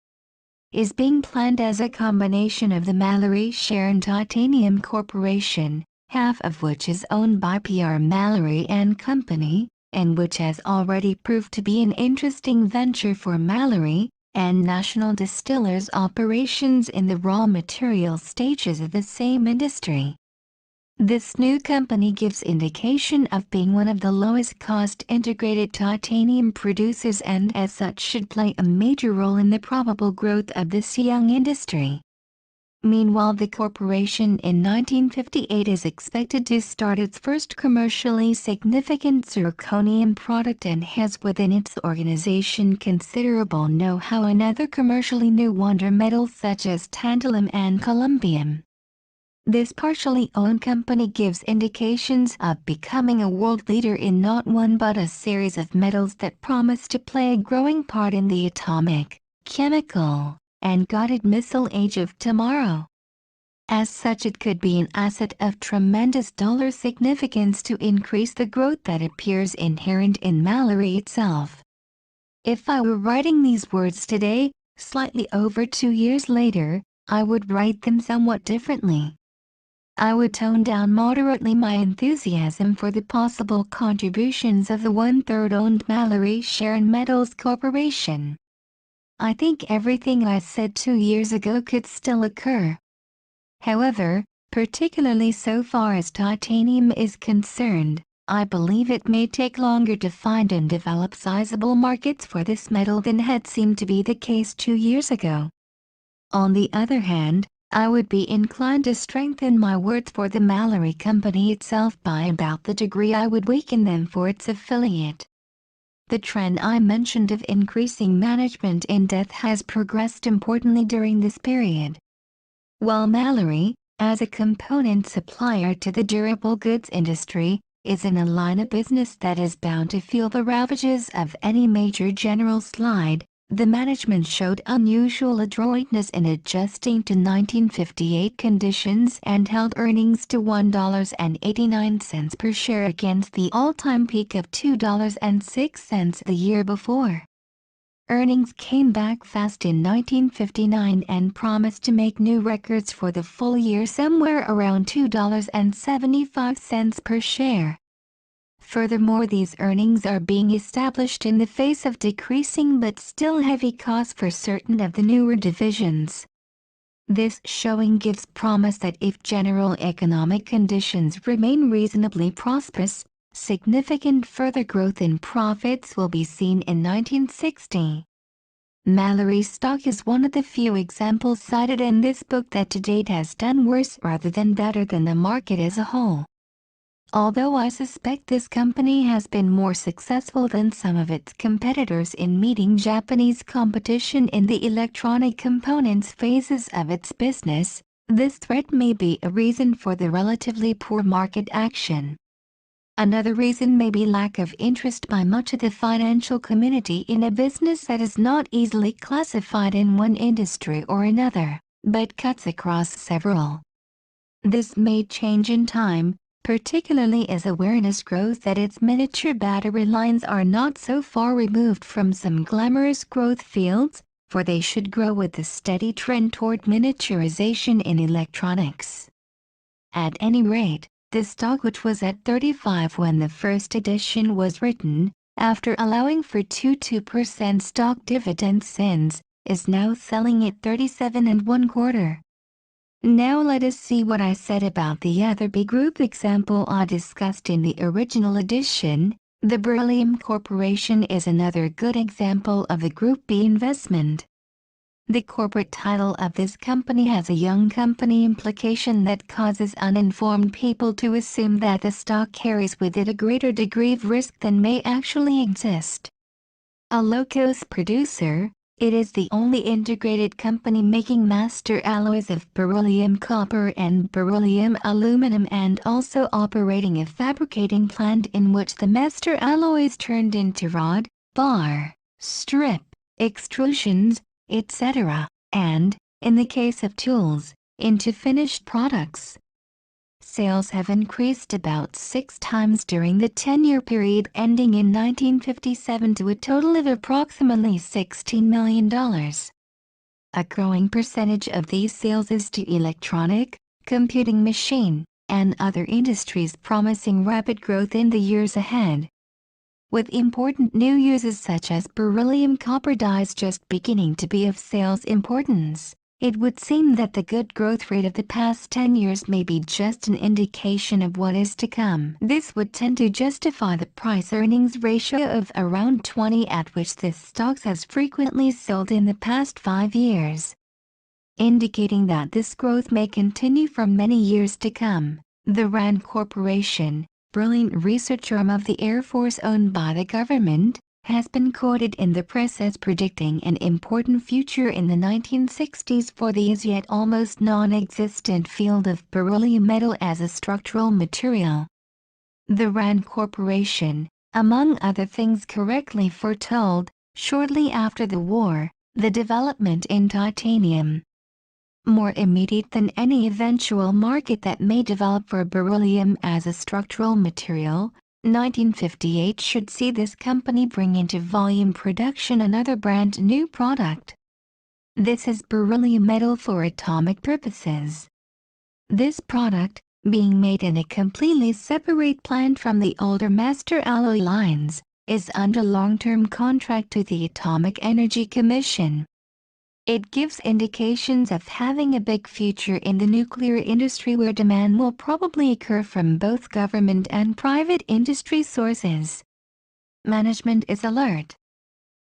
is being planned as a combination of the Mallory Share and Titanium Corporation, half of which is owned by P.R. Mallory and Company, and which has already proved to be an interesting venture for Mallory and National Distillers operations in the raw material stages of the same industry. This new company gives indication of being one of the lowest-cost integrated titanium producers and as such should play a major role in the probable growth of this young industry. Meanwhile, the corporation in 1958 is expected to start its first commercially significant zirconium product and has within its organization considerable know-how in other commercially new wonder metals such as tantalum and columbium. This partially owned company gives indications of becoming a world leader in not one but a series of metals that promise to play a growing part in the atomic, chemical, and guided missile age of tomorrow. As such, it could be an asset of tremendous dollar significance to increase the growth that appears inherent in Mallory itself. If I were writing these words today, slightly over 2 years later, I would write them somewhat differently. I would tone down moderately my enthusiasm for the possible contributions of the one-third owned Mallory Share and Metals Corporation. I think everything I said 2 years ago could still occur. However, particularly so far as titanium is concerned, I believe it may take longer to find and develop sizable markets for this metal than had seemed to be the case 2 years ago. On the other hand, I would be inclined to strengthen my words for the Mallory Company itself by about the degree I would weaken them for its affiliate. The trend I mentioned of increasing management in depth has progressed importantly during this period. While Mallory, as a component supplier to the durable goods industry, is in a line of business that is bound to feel the ravages of any major general slide, the management showed unusual adroitness in adjusting to 1958 conditions and held earnings to $1.89 per share against the all-time peak of $2.06 the year before. Earnings came back fast in 1959 and promised to make new records for the full year, somewhere around $2.75 per share. Furthermore, these earnings are being established in the face of decreasing but still heavy costs for certain of the newer divisions. This showing gives promise that if general economic conditions remain reasonably prosperous, significant further growth in profits will be seen in 1960. Mallory's stock is one of the few examples cited in this book that to date has done worse rather than better than the market as a whole. Although I suspect this company has been more successful than some of its competitors in meeting Japanese competition in the electronic components phases of its business, this threat may be a reason for the relatively poor market action. Another reason may be lack of interest by much of the financial community in a business that is not easily classified in one industry or another, but cuts across several. This may change in time, particularly as awareness grows that its miniature battery lines are not so far removed from some glamorous growth fields, for they should grow with the steady trend toward miniaturization in electronics. At any rate, the stock, which was at 35 when the first edition was written, after allowing for 2% stock dividend since, is now selling at 37 1/4. Now let us see what I said about the other B Group example I discussed in the original edition. The Beryllium Corporation is another good example of a Group B investment. The corporate title of this company has a young company implication that causes uninformed people to assume that the stock carries with it a greater degree of risk than may actually exist. A low-cost producer, it is the only integrated company making master alloys of beryllium copper and beryllium aluminum, and also operating a fabricating plant in which the master alloy is turned into rod, bar, strip, extrusions, etc., and, in the case of tools, into finished products. Sales have increased about 6 times during the 10-year period ending in 1957 to a total of approximately $16 million. A growing percentage of these sales is to electronic, computing machine, and other industries, promising rapid growth in the years ahead. With important new uses such as beryllium copper dyes just beginning to be of sales importance, it would seem that the good growth rate of the past 10 years may be just an indication of what is to come. This would tend to justify the price-earnings ratio of around 20 at which this stock has frequently sold in the past 5 years, indicating that this growth may continue for many years to come. The RAND Corporation, brilliant research arm of the Air Force owned by the government, has been quoted in the press as predicting an important future in the 1960s for the as yet almost non-existent field of beryllium metal as a structural material. The RAND Corporation, among other things, correctly foretold, shortly after the war, the development in titanium. More immediate than any eventual market that may develop for beryllium as a structural material, 1958 should see this company bring into volume production another brand new product. This is beryllium metal for atomic purposes. This product, being made in a completely separate plant from the older master alloy lines, is under long-term contract to the Atomic Energy Commission. It gives indications of having a big future in the nuclear industry, where demand will probably occur from both government and private industry sources. Management is alert.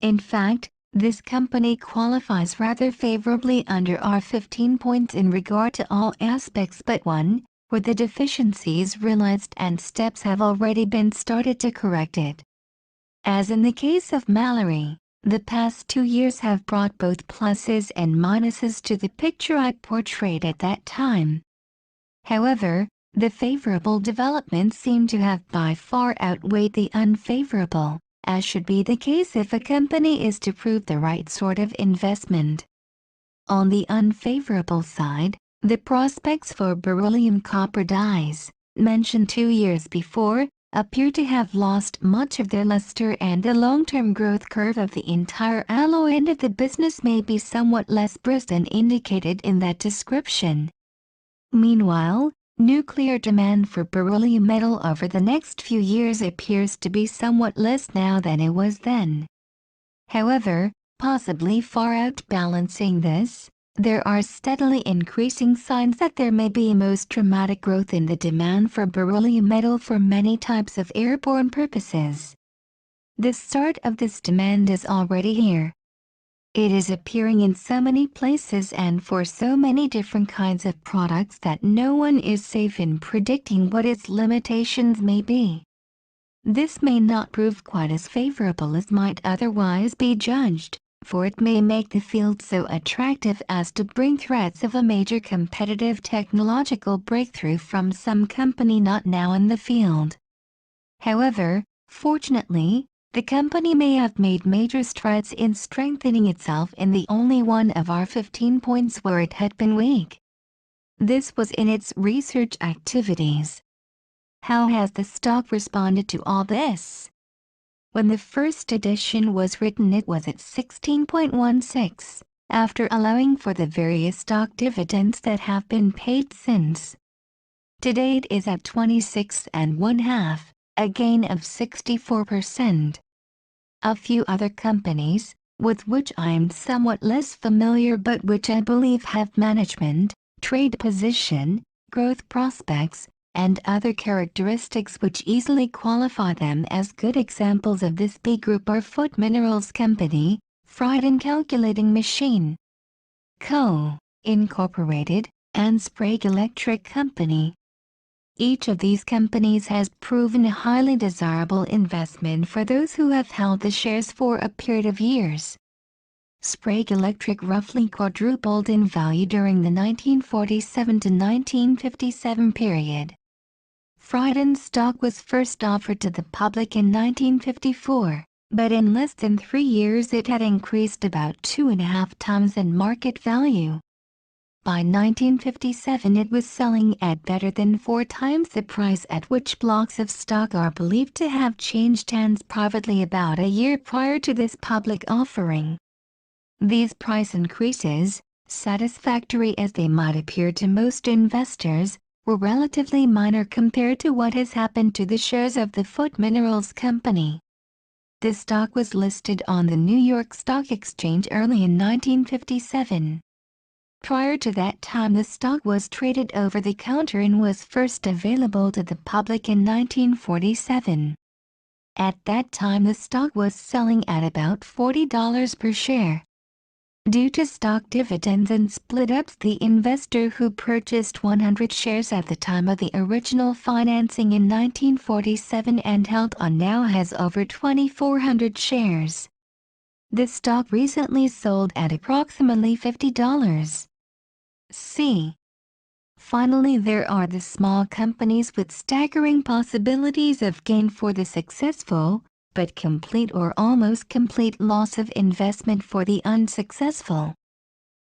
In fact, this company qualifies rather favorably under our 15 points in regard to all aspects but one, where the deficiencies realized and steps have already been started to correct it. As in the case of Mallory, The past 2 years have brought both pluses and minuses to the picture I portrayed at that time. However, the favorable developments seem to have by far outweighed the unfavorable, as should be the case if a company is to prove the right sort of investment. On the unfavorable side, the prospects for beryllium copper dyes, mentioned 2 years before, appear to have lost much of their luster, and the long-term growth curve of the entire alloy end of the business may be somewhat less brisk than indicated in that description. Meanwhile, nuclear demand for beryllium metal over the next few years appears to be somewhat less now than it was then. However, possibly far outbalancing this, there are steadily increasing signs that there may be a most dramatic growth in the demand for beryllium metal for many types of airborne purposes. The start of this demand is already here. It is appearing in so many places and for so many different kinds of products that no one is safe in predicting what its limitations may be. This may not prove quite as favorable as might otherwise be judged, for it may make the field so attractive as to bring threats of a major competitive technological breakthrough from some company not now in the field. However, fortunately, the company may have made major strides in strengthening itself in the only one of our 15 points where it had been weak. This was in its research activities. How has the stock responded to all this? When the first edition was written, it was at 16.16, after allowing for the various stock dividends that have been paid since. Today it is at 26.5, a gain of 64%. A few other companies, with which I am somewhat less familiar but which I believe have management, trade position, growth prospects, and other characteristics which easily qualify them as good examples of this B group are Foot Minerals Company, Friden Calculating Machine Co., Incorporated, and Sprague Electric Company. Each of these companies has proven a highly desirable investment for those who have held the shares for a period of years. Sprague Electric roughly quadrupled in value during the 1947 to 1957 period. Friden's stock was first offered to the public in 1954, but in less than 3 years it had increased about 2.5 times in market value. By 1957 it was selling at better than 4 times the price at which blocks of stock are believed to have changed hands privately about a year prior to this public offering. These price increases, satisfactory as they might appear to most investors, were relatively minor compared to what has happened to the shares of the Foot Minerals Company. The stock was listed on the New York Stock Exchange early in 1957. Prior to that time the stock was traded over the counter and was first available to the public in 1947. At that time the stock was selling at about $40 per share. Due to stock dividends and split-ups, the investor who purchased 100 shares at the time of the original financing in 1947 and held on now has over 2,400 shares. The stock recently sold at approximately $50. C. Finally, there are the small companies with staggering possibilities of gain for the successful, but complete or almost complete loss of investment for the unsuccessful.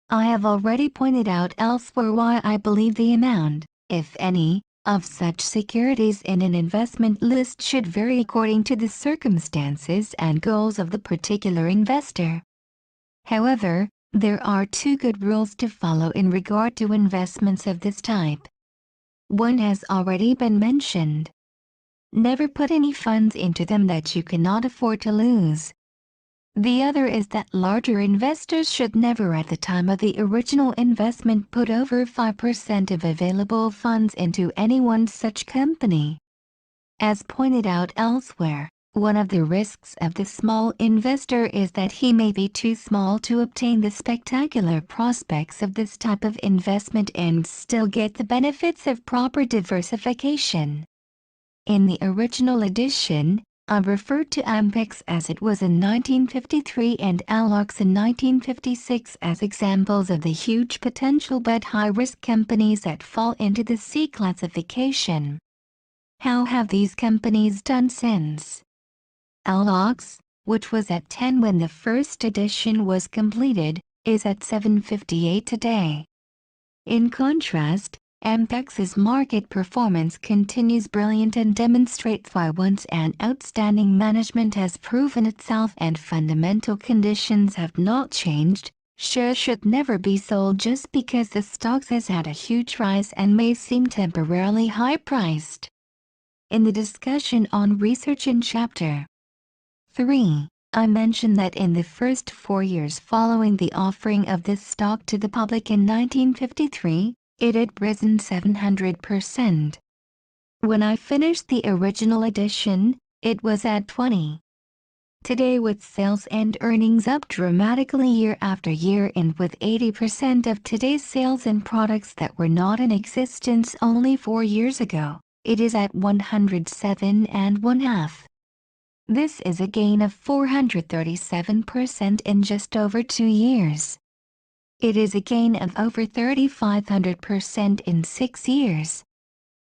I have already pointed out elsewhere why I believe the amount, if any, of such securities in an investment list should vary according to the circumstances and goals of the particular investor. However, there are 2 good rules to follow in regard to investments of this type. One has already been mentioned. Never put any funds into them that you cannot afford to lose. The other is that larger investors should never at the time of the original investment put over 5% of available funds into any one such company. As pointed out elsewhere, one of the risks of the small investor is that he may be too small to obtain the spectacular prospects of this type of investment and still get the benefits of proper diversification. In the original edition, I referred to Ampex as it was in 1953 and Alox in 1956 as examples of the huge potential but high-risk companies that fall into the C classification. How have these companies done since? Alox, which was at 10 when the first edition was completed, is at 7.58 today. In contrast, Ampex's market performance continues brilliant and demonstrates why once an outstanding management has proven itself and fundamental conditions have not changed, shares should never be sold just because the stock has had a huge rise and may seem temporarily high-priced. In the discussion on research in Chapter 3, I mentioned that in the first 4 years following the offering of this stock to the public in 1953, it had risen 700%. When I finished the original edition, it was at 20. Today, with sales and earnings up dramatically year after year and with 80% of today's sales in products that were not in existence only 4 years ago, it is at 107.5. This is a gain of 437% in just over 2 years. It is a gain of over 3,500% in 6 years.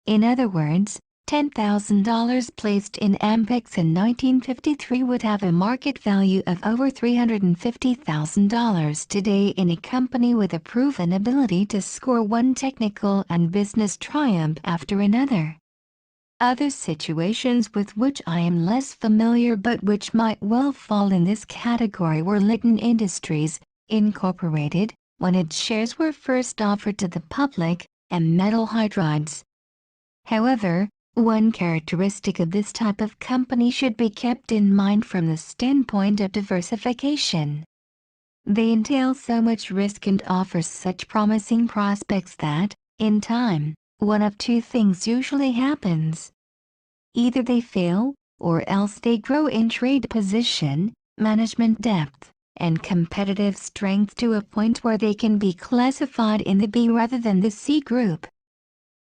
In other words, $10,000 placed in Ampex in 1953 would have a market value of over $350,000 today in a company with a proven ability to score one technical and business triumph after another. Other situations with which I am less familiar but which might well fall in this category were Litton Industries, Incorporated, when its shares were first offered to the public, and Metal Hydrides. However, one characteristic of this type of company should be kept in mind from the standpoint of diversification. They entail so much risk and offer such promising prospects that, in time, one of two things usually happens. Either they fail, or else they grow in trade position, management depth, and competitive strength to a point where they can be classified in the B rather than the C group.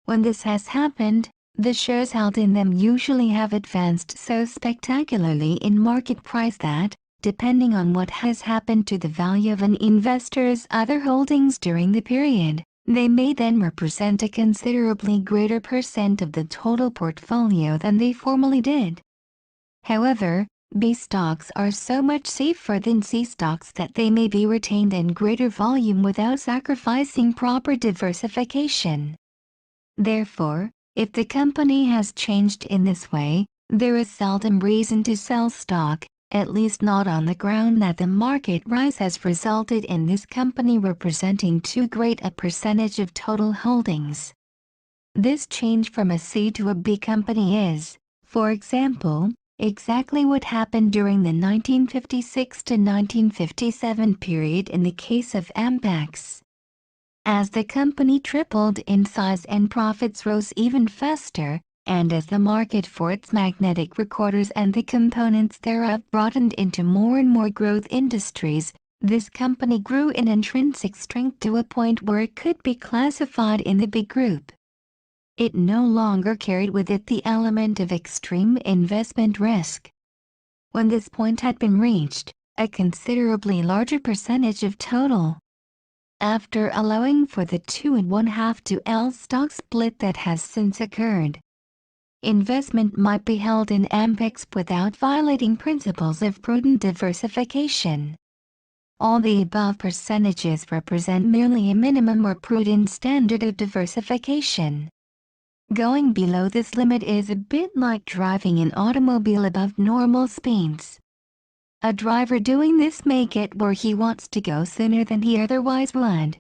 When this has happened, the shares held in them usually have advanced so spectacularly in market price that, depending on what has happened to the value of an investor's other holdings during the period, they may then represent a considerably greater percent of the total portfolio than they formerly did. However, B stocks are so much safer than C stocks that they may be retained in greater volume without sacrificing proper diversification. Therefore, if the company has changed in this way, there is seldom reason to sell stock, at least not on the ground that the market rise has resulted in this company representing too great a percentage of total holdings. This change from a C to a B company is, for example, exactly what happened during the 1956 to 1957 period in the case of Ampex. As the company tripled in size and profits rose even faster, and as the market for its magnetic recorders and the components thereof broadened into more and more growth industries, this company grew in intrinsic strength to a point where it could be classified in the B group. It no longer carried with it the element of extreme investment risk. When this point had been reached, a considerably larger percentage of total, after allowing for the 2.5 to L stock split that has since occurred, investment might be held in Ampex without violating principles of prudent diversification. All the above percentages represent merely a minimum or prudent standard of diversification. Going below this limit is a bit like driving an automobile above normal speeds. A driver doing this may get where he wants to go sooner than he otherwise would.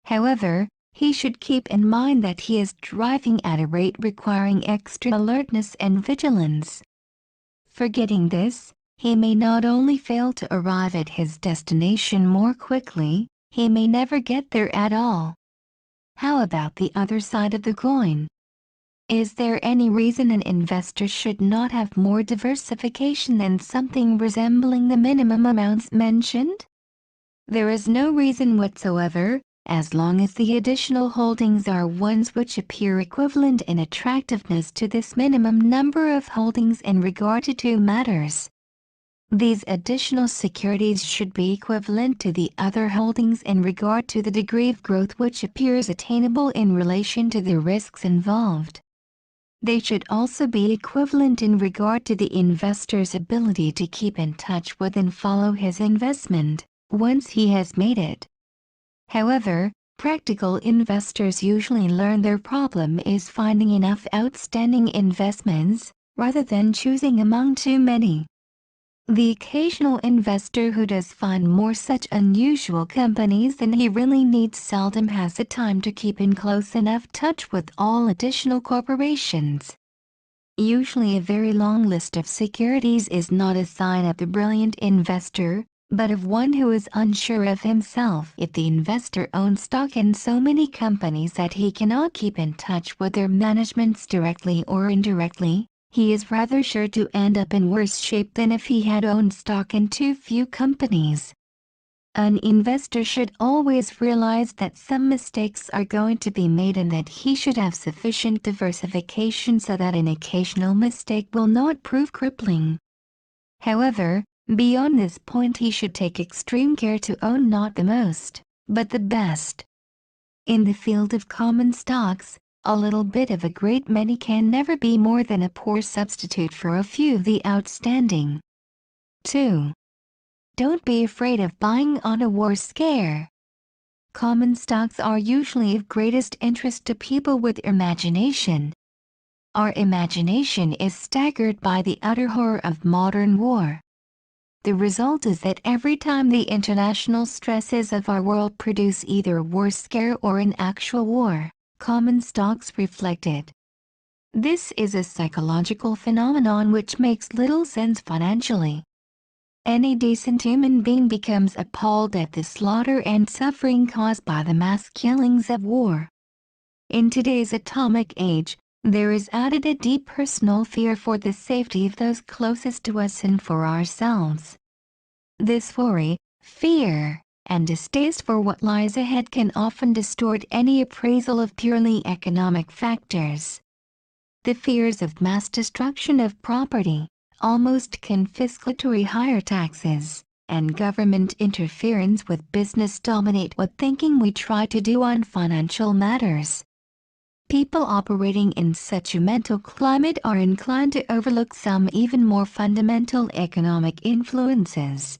However, he should keep in mind that he is driving at a rate requiring extra alertness and vigilance. Forgetting this, he may not only fail to arrive at his destination more quickly, he may never get there at all. How about the other side of the coin? Is there any reason an investor should not have more diversification than something resembling the minimum amounts mentioned? There is no reason whatsoever, as long as the additional holdings are ones which appear equivalent in attractiveness to this minimum number of holdings in regard to two matters. These additional securities should be equivalent to the other holdings in regard to the degree of growth which appears attainable in relation to the risks involved. They should also be equivalent in regard to the investor's ability to keep in touch with and follow his investment, once he has made it. However, practical investors usually learn their problem is finding enough outstanding investments, rather than choosing among too many. The occasional investor who does find more such unusual companies than he really needs seldom has the time to keep in close enough touch with all additional corporations. Usually a very long list of securities is not a sign of the brilliant investor, but of one who is unsure of himself. If the investor owns stock in so many companies that he cannot keep in touch with their managements directly or indirectly, he is rather sure to end up in worse shape than if he had owned stock in too few companies. An investor should always realize that some mistakes are going to be made and that he should have sufficient diversification so that an occasional mistake will not prove crippling. However, beyond this point he should take extreme care to own not the most, but the best. In the field of common stocks, a little bit of a great many can never be more than a poor substitute for a few of the outstanding. 2. Don't be afraid of buying on a war scare. Common stocks are usually of greatest interest to people with imagination. Our imagination is staggered by the utter horror of modern war. The result is that every time the international stresses of our world produce either a war scare or an actual war, common stocks reflect it. This is a psychological phenomenon which makes little sense financially. Any decent human being becomes appalled at the slaughter and suffering caused by the mass killings of war. In today's atomic age, there is added a deep personal fear for the safety of those closest to us and for ourselves. This worry, fear, and distaste for what lies ahead can often distort any appraisal of purely economic factors. The fears of mass destruction of property, almost confiscatory higher taxes, and government interference with business dominate what thinking we try to do on financial matters. People operating in such a mental climate are inclined to overlook some even more fundamental economic influences.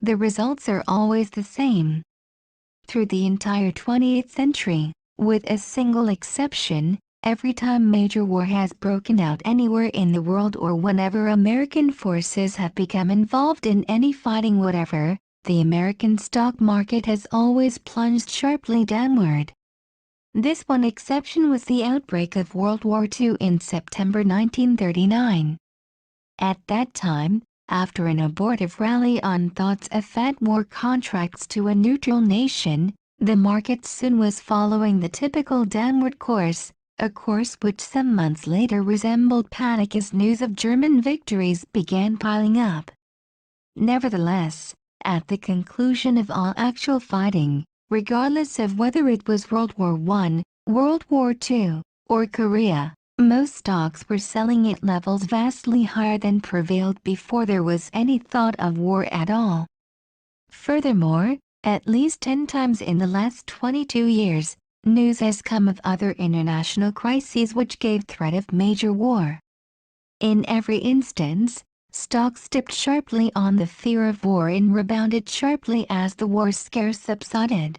The results are always the same. Through the entire 20th century, with a single exception, every time major war has broken out anywhere in the world or whenever American forces have become involved in any fighting whatever, the American stock market has always plunged sharply downward. This one exception was the outbreak of World War II in September 1939. At that time, after an abortive rally on thoughts of fat war contracts to a neutral nation, the market soon was following the typical downward course, a course which some months later resembled panic as news of German victories began piling up. Nevertheless, at the conclusion of all actual fighting, regardless of whether it was World War I, World War II, or Korea, most stocks were selling at levels vastly higher than prevailed before there was any thought of war at all. Furthermore, at least 10 times in the last 22 years, news has come of other international crises which gave threat of major war. In every instance, stocks dipped sharply on the fear of war and rebounded sharply as the war scare subsided.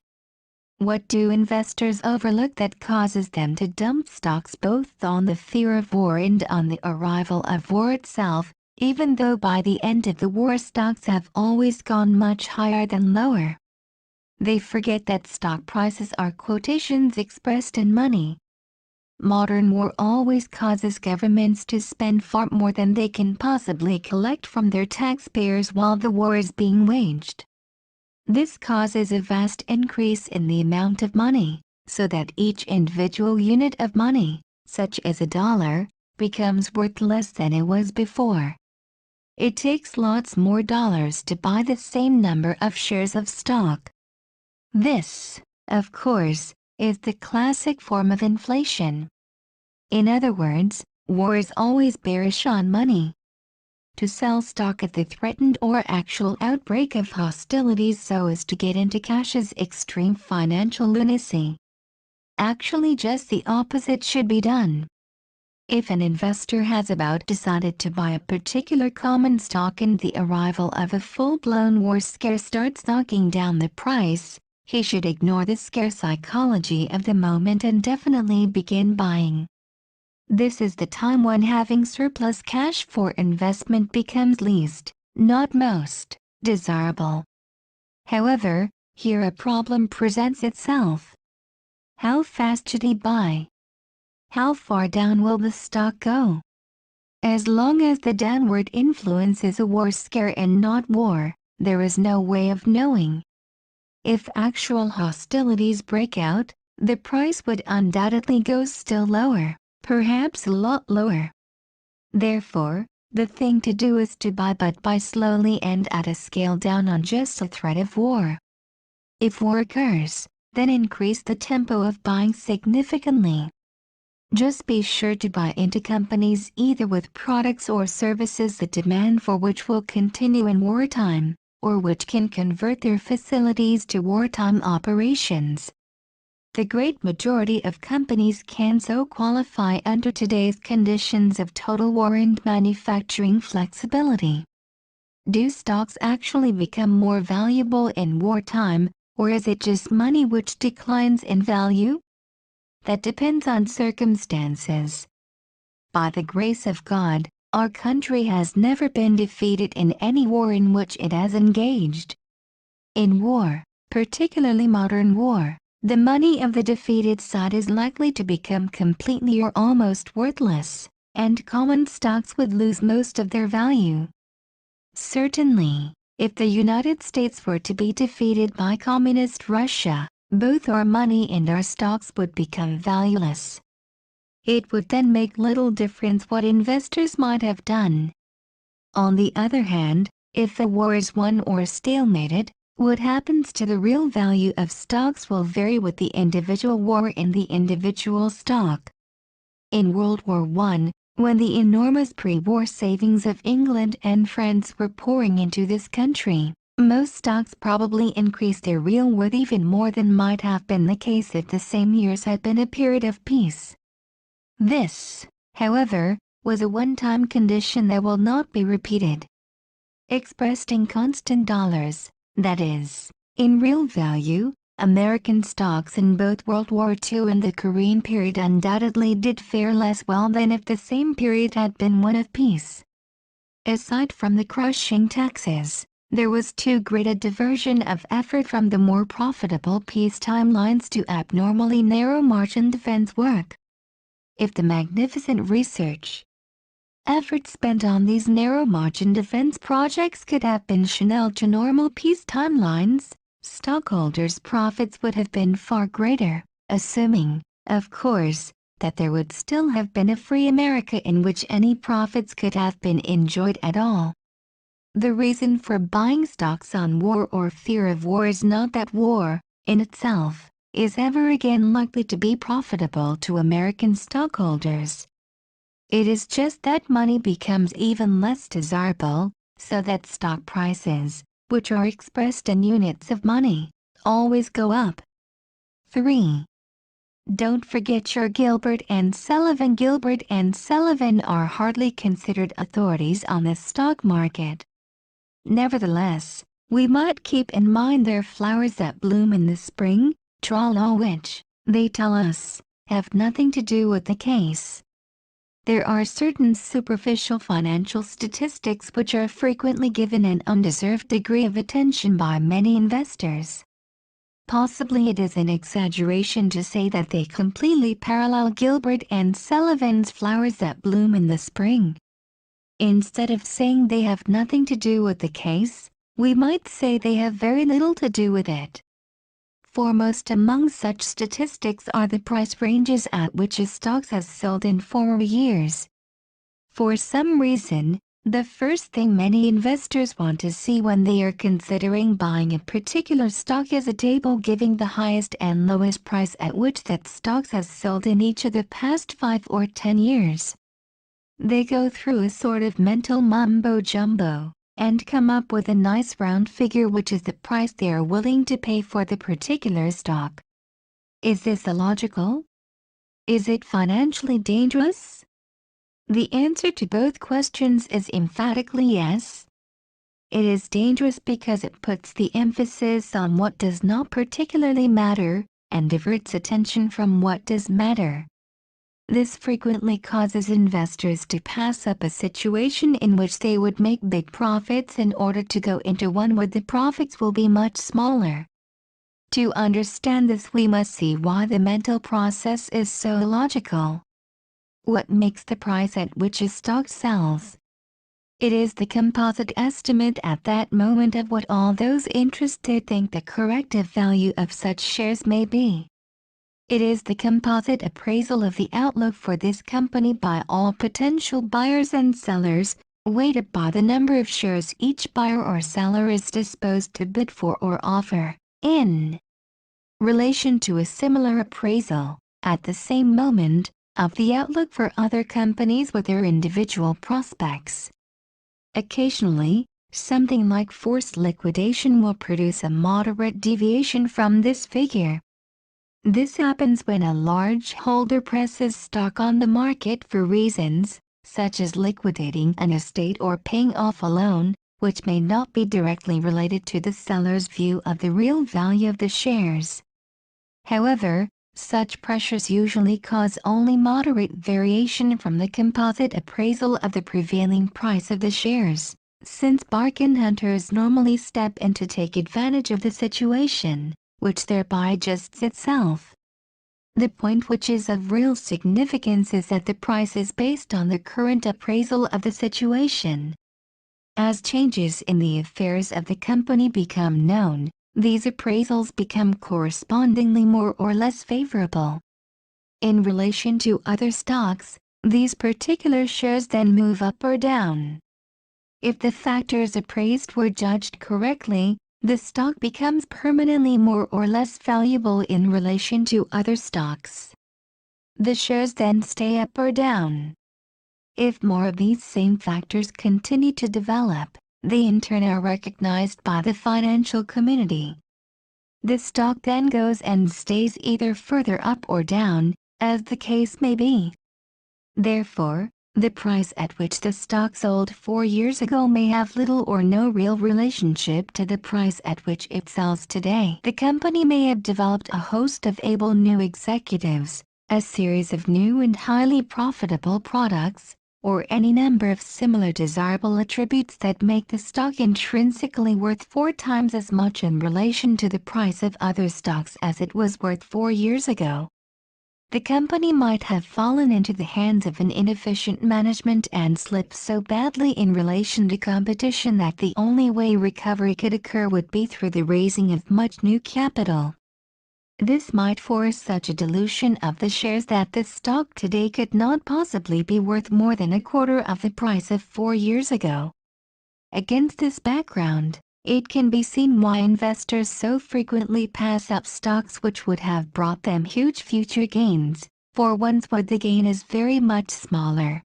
What do investors overlook that causes them to dump stocks both on the fear of war and on the arrival of war itself, even though by the end of the war stocks have always gone much higher than lower? They forget that stock prices are quotations expressed in money. Modern war always causes governments to spend far more than they can possibly collect from their taxpayers while the war is being waged. This causes a vast increase in the amount of money, so that each individual unit of money, such as a dollar, becomes worth less than it was before. It takes lots more dollars to buy the same number of shares of stock. This, of course, is the classic form of inflation. In other words, war is always bearish on money. To sell stock at the threatened or actual outbreak of hostilities so as to get into cash is extreme financial lunacy. Actually, just the opposite should be done. If an investor has about decided to buy a particular common stock and the arrival of a full-blown war scare starts knocking down the price, he should ignore the scare psychology of the moment and definitely begin buying. This is the time when having surplus cash for investment becomes least, not most, desirable. However, here a problem presents itself. How fast should he buy? How far down will the stock go? As long as the downward influence is a war scare and not war, there is no way of knowing. If actual hostilities break out, the price would undoubtedly go still lower, perhaps a lot lower. Therefore, the thing to do is to buy, but buy slowly and at a scale down on just a threat of war. If war occurs, then increase the tempo of buying significantly. Just be sure to buy into companies either with products or services the demand for which will continue in wartime, or which can convert their facilities to wartime operations. The great majority of companies can so qualify under today's conditions of total war and manufacturing flexibility. Do stocks actually become more valuable in wartime, or is it just money which declines in value? That depends on circumstances. By the grace of God, our country has never been defeated in any war in which it has engaged. In war, particularly modern war, the money of the defeated side is likely to become completely or almost worthless, and common stocks would lose most of their value. Certainly, if the United States were to be defeated by Communist Russia, both our money and our stocks would become valueless. It would then make little difference what investors might have done. On the other hand, if the war is won or stalemated, what happens to the real value of stocks will vary with the individual war and the individual stock. In World War I, when the enormous pre-war savings of England and France were pouring into this country, most stocks probably increased their real worth even more than might have been the case if the same years had been a period of peace. This, however, was a one-time condition that will not be repeated. Expressed in constant dollars, that is, in real value, American stocks in both World War II and the Korean period undoubtedly did fare less well than if the same period had been one of peace. Aside from the crushing taxes, there was too great a diversion of effort from the more profitable peacetime lines to abnormally narrow-margin defense work. If the magnificent research effort spent on these narrow-margin defense projects could have been channeled to normal peacetime lines, stockholders' profits would have been far greater, assuming, of course, that there would still have been a free America in which any profits could have been enjoyed at all. The reason for buying stocks on war or fear of war is not that war, in itself, is ever again likely to be profitable to American stockholders. It is just that money becomes even less desirable, so that stock prices, which are expressed in units of money, always go up. 3. Don't forget your Gilbert and Sullivan. Gilbert and Sullivan are hardly considered authorities on the stock market. Nevertheless, we might keep in mind their flowers that bloom in the spring, tra-la, which, they tell us, have nothing to do with the case. There are certain superficial financial statistics which are frequently given an undeserved degree of attention by many investors. Possibly it is an exaggeration to say that they completely parallel Gilbert and Sullivan's flowers that bloom in the spring. Instead of saying they have nothing to do with the case, we might say they have very little to do with it. Foremost among such statistics are the price ranges at which a stock has sold in former years. For some reason, The first thing many investors want to see when they are considering buying a particular stock is a table giving the highest and lowest price at which that stock has sold in each of the past 5 or 10 years. They go through a sort of mental mumbo-jumbo and come up with a nice round figure, which is the price they are willing to pay for the particular stock. Is this illogical? Is it financially dangerous? The answer to both questions is emphatically yes. It is dangerous because it puts the emphasis on what does not particularly matter, and diverts attention from what does matter. This frequently causes investors to pass up a situation in which they would make big profits in order to go into one where the profits will be much smaller. To understand this, we must see why the mental process is so illogical. What makes the price at which a stock sells? It is the composite estimate at that moment of what all those interested think the corrective value of such shares may be. It is the composite appraisal of the outlook for this company by all potential buyers and sellers, weighted by the number of shares each buyer or seller is disposed to bid for or offer, in relation to a similar appraisal, at the same moment, of the outlook for other companies with their individual prospects. Occasionally, something like forced liquidation will produce a moderate deviation from this figure. This happens when a large holder presses stock on the market for reasons, such as liquidating an estate or paying off a loan, which may not be directly related to the seller's view of the real value of the shares. However, such pressures usually cause only moderate variation from the composite appraisal of the prevailing price of the shares, since bargain hunters normally step in to take advantage of the situation, which thereby adjusts itself. The point which is of real significance is that the price is based on the current appraisal of the situation. As changes in the affairs of the company become known, these appraisals become correspondingly more or less favorable. In relation to other stocks, these particular shares then move up or down. If the factors appraised were judged correctly, the stock becomes permanently more or less valuable in relation to other stocks. The shares then stay up or down. If more of these same factors continue to develop, they in turn are recognized by the financial community. The stock then goes and stays either further up or down, as the case may be. Therefore, the price at which the stock sold 4 years ago may have little or no real relationship to the price at which it sells today. The company may have developed a host of able new executives, a series of new and highly profitable products, or any number of similar desirable attributes that make the stock intrinsically worth 4 times as much in relation to the price of other stocks as it was worth 4 years ago. The company might have fallen into the hands of an inefficient management and slipped so badly in relation to competition that the only way recovery could occur would be through the raising of much new capital. This might force such a dilution of the shares that the stock today could not possibly be worth more than a quarter of the price of 4 years ago. Against this background, it can be seen why investors so frequently pass up stocks which would have brought them huge future gains, for ones where the gain is very much smaller.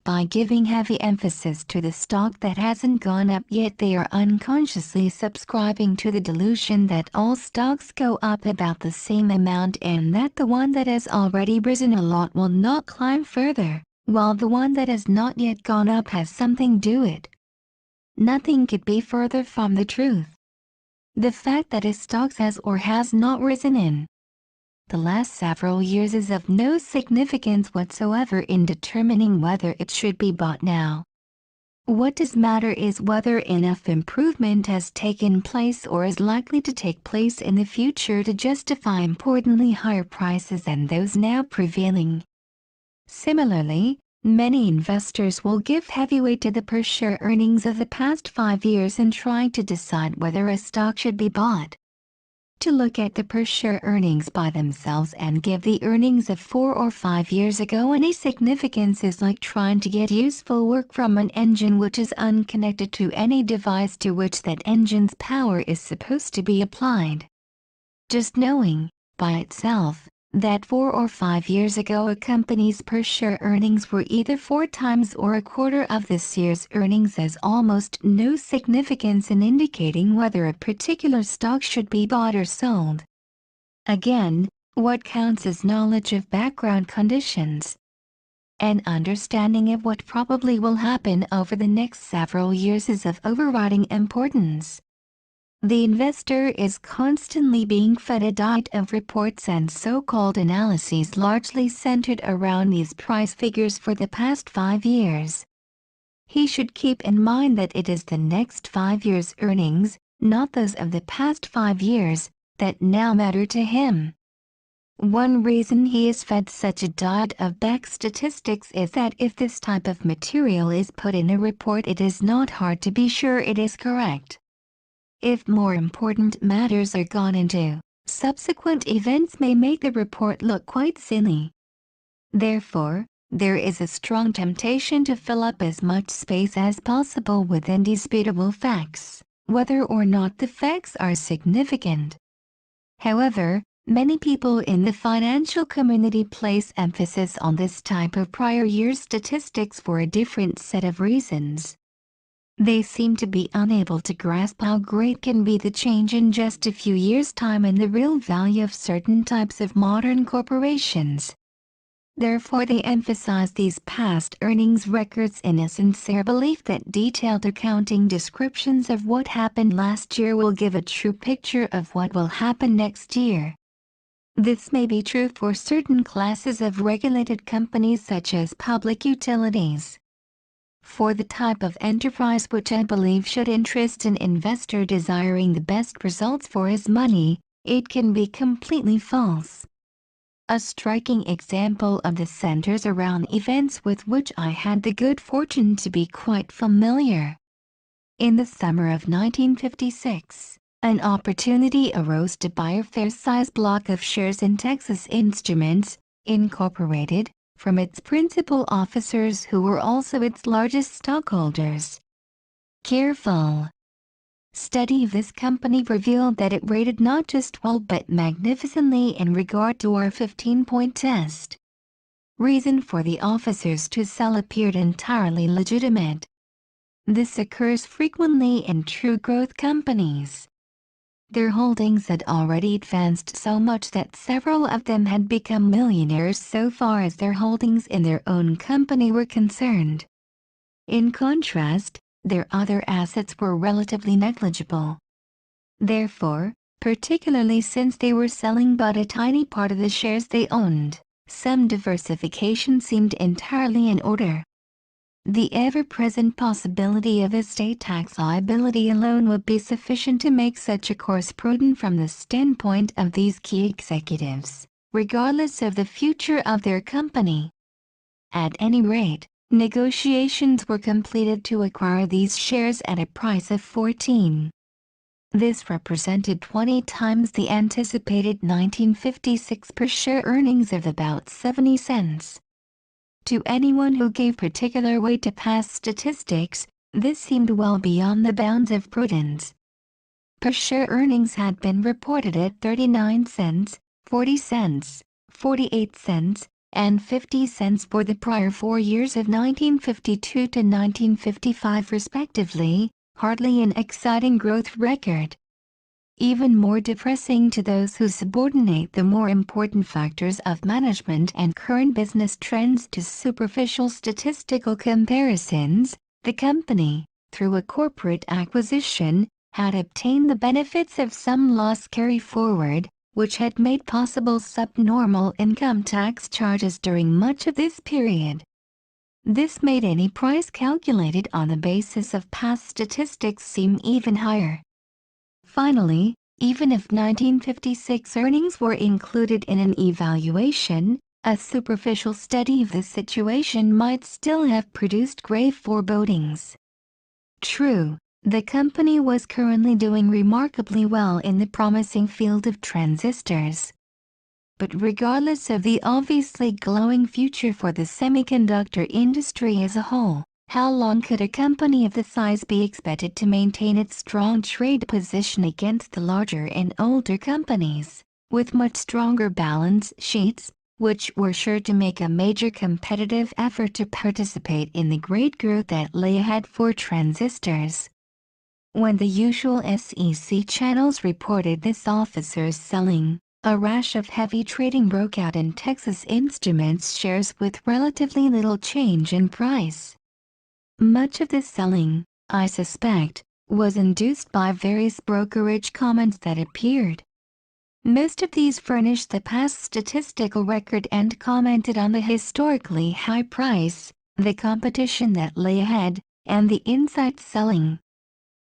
By giving heavy emphasis to the stock that hasn't gone up yet, they are unconsciously subscribing to the delusion that all stocks go up about the same amount and that the one that has already risen a lot will not climb further, while the one that has not yet gone up has something to it. Nothing could be further from the truth. The fact that a stock has or has not risen in the last several years is of no significance whatsoever in determining whether it should be bought now. What does matter is whether enough improvement has taken place or is likely to take place in the future to justify importantly higher prices than those now prevailing. Similarly, many investors will give heavy weight to the per-share earnings of the past 5 years in trying to decide whether a stock should be bought. To look at the per-share earnings by themselves and give the earnings of 4 or 5 years ago any significance is like trying to get useful work from an engine which is unconnected to any device to which that engine's power is supposed to be applied. Just knowing, by itself, that 4 or 5 years ago a company's per-share earnings were either 4 times or a quarter of this year's earnings has almost no significance in indicating whether a particular stock should be bought or sold. Again, what counts is knowledge of background conditions. An understanding of what probably will happen over the next several years is of overriding importance. The investor is constantly being fed a diet of reports and so-called analyses largely centered around these price figures for the past 5 years. He should keep in mind that it is the next 5 years' earnings, not those of the past 5 years, that now matter to him. One reason he is fed such a diet of back statistics is that if this type of material is put in a report, it is not hard to be sure it is correct. If more important matters are gone into, subsequent events may make the report look quite silly. Therefore, there is a strong temptation to fill up as much space as possible with indisputable facts, whether or not the facts are significant. However, many people in the financial community place emphasis on this type of prior year statistics for a different set of reasons. They seem to be unable to grasp how great can be the change in just a few years' time in the real value of certain types of modern corporations. Therefore, they emphasize these past earnings records in a sincere belief that detailed accounting descriptions of what happened last year will give a true picture of what will happen next year. This may be true for certain classes of regulated companies such as public utilities. For the type of enterprise which I believe should interest an investor desiring the best results for his money, it can be completely false. A striking example of this centers around events with which I had the good fortune to be quite familiar. In the summer of 1956, an opportunity arose to buy a fair-sized block of shares in Texas Instruments, Incorporated, from its principal officers who were also its largest stockholders. Careful study of this company revealed that it rated not just well but magnificently in regard to our 15-point test. Reason for the officers to sell appeared entirely legitimate. This occurs frequently in true growth companies. Their holdings had already advanced so much that several of them had become millionaires so far as their holdings in their own company were concerned. In contrast, their other assets were relatively negligible. Therefore, particularly since they were selling but a tiny part of the shares they owned, some diversification seemed entirely in order. The ever-present possibility of estate tax liability alone would be sufficient to make such a course prudent from the standpoint of these key executives, regardless of the future of their company. At any rate, negotiations were completed to acquire these shares at a price of 14. This represented 20 times the anticipated 1956 per share earnings of about 70 cents. To anyone who gave particular weight to past statistics, this seemed well beyond the bounds of prudence. Per share earnings had been reported at 39 cents, 40 cents, 48 cents, and 50 cents for the prior 4 years of 1952 to 1955 respectively, hardly an exciting growth record. Even more depressing to those who subordinate the more important factors of management and current business trends to superficial statistical comparisons, the company, through a corporate acquisition, had obtained the benefits of some loss carry-forward, which had made possible subnormal income tax charges during much of this period. This made any price calculated on the basis of past statistics seem even higher. Finally, even if 1956 earnings were included in an evaluation, a superficial study of the situation might still have produced grave forebodings. True, The company was currently doing remarkably well in the promising field of transistors. But regardless of the obviously glowing future for the semiconductor industry as a whole, how long could a company of this size be expected to maintain its strong trade position against the larger and older companies, with much stronger balance sheets, which were sure to make a major competitive effort to participate in the great growth that lay ahead for transistors? When the usual SEC channels reported this officers selling, a rash of heavy trading broke out in Texas Instruments shares with relatively little change in price. Much of this selling, I suspect, was induced by various brokerage comments that appeared. Most of these furnished the past statistical record and commented on the historically high price, the competition that lay ahead, and the inside selling.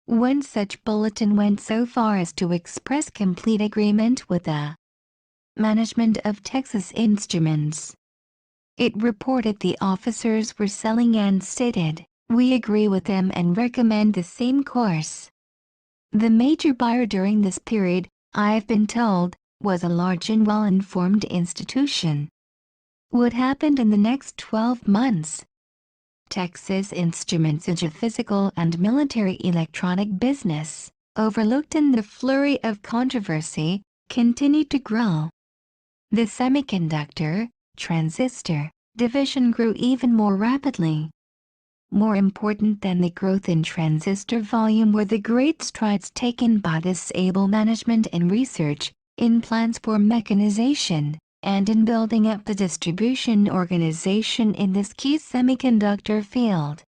One such bulletin went so far as to express complete agreement with the management of Texas Instruments. It reported the officers were selling and stated, "We agree with them and recommend the same course." The major buyer during this period, I've been told, was a large and well-informed institution. What happened in the next 12 months? Texas Instruments is a physical and military electronic business, overlooked in the flurry of controversy, continued to grow. The semiconductor, transistor, division grew even more rapidly. More important than the growth in transistor volume were the great strides taken by this able management in research, in plans for mechanization, and in building up the distribution organization in this key semiconductor field.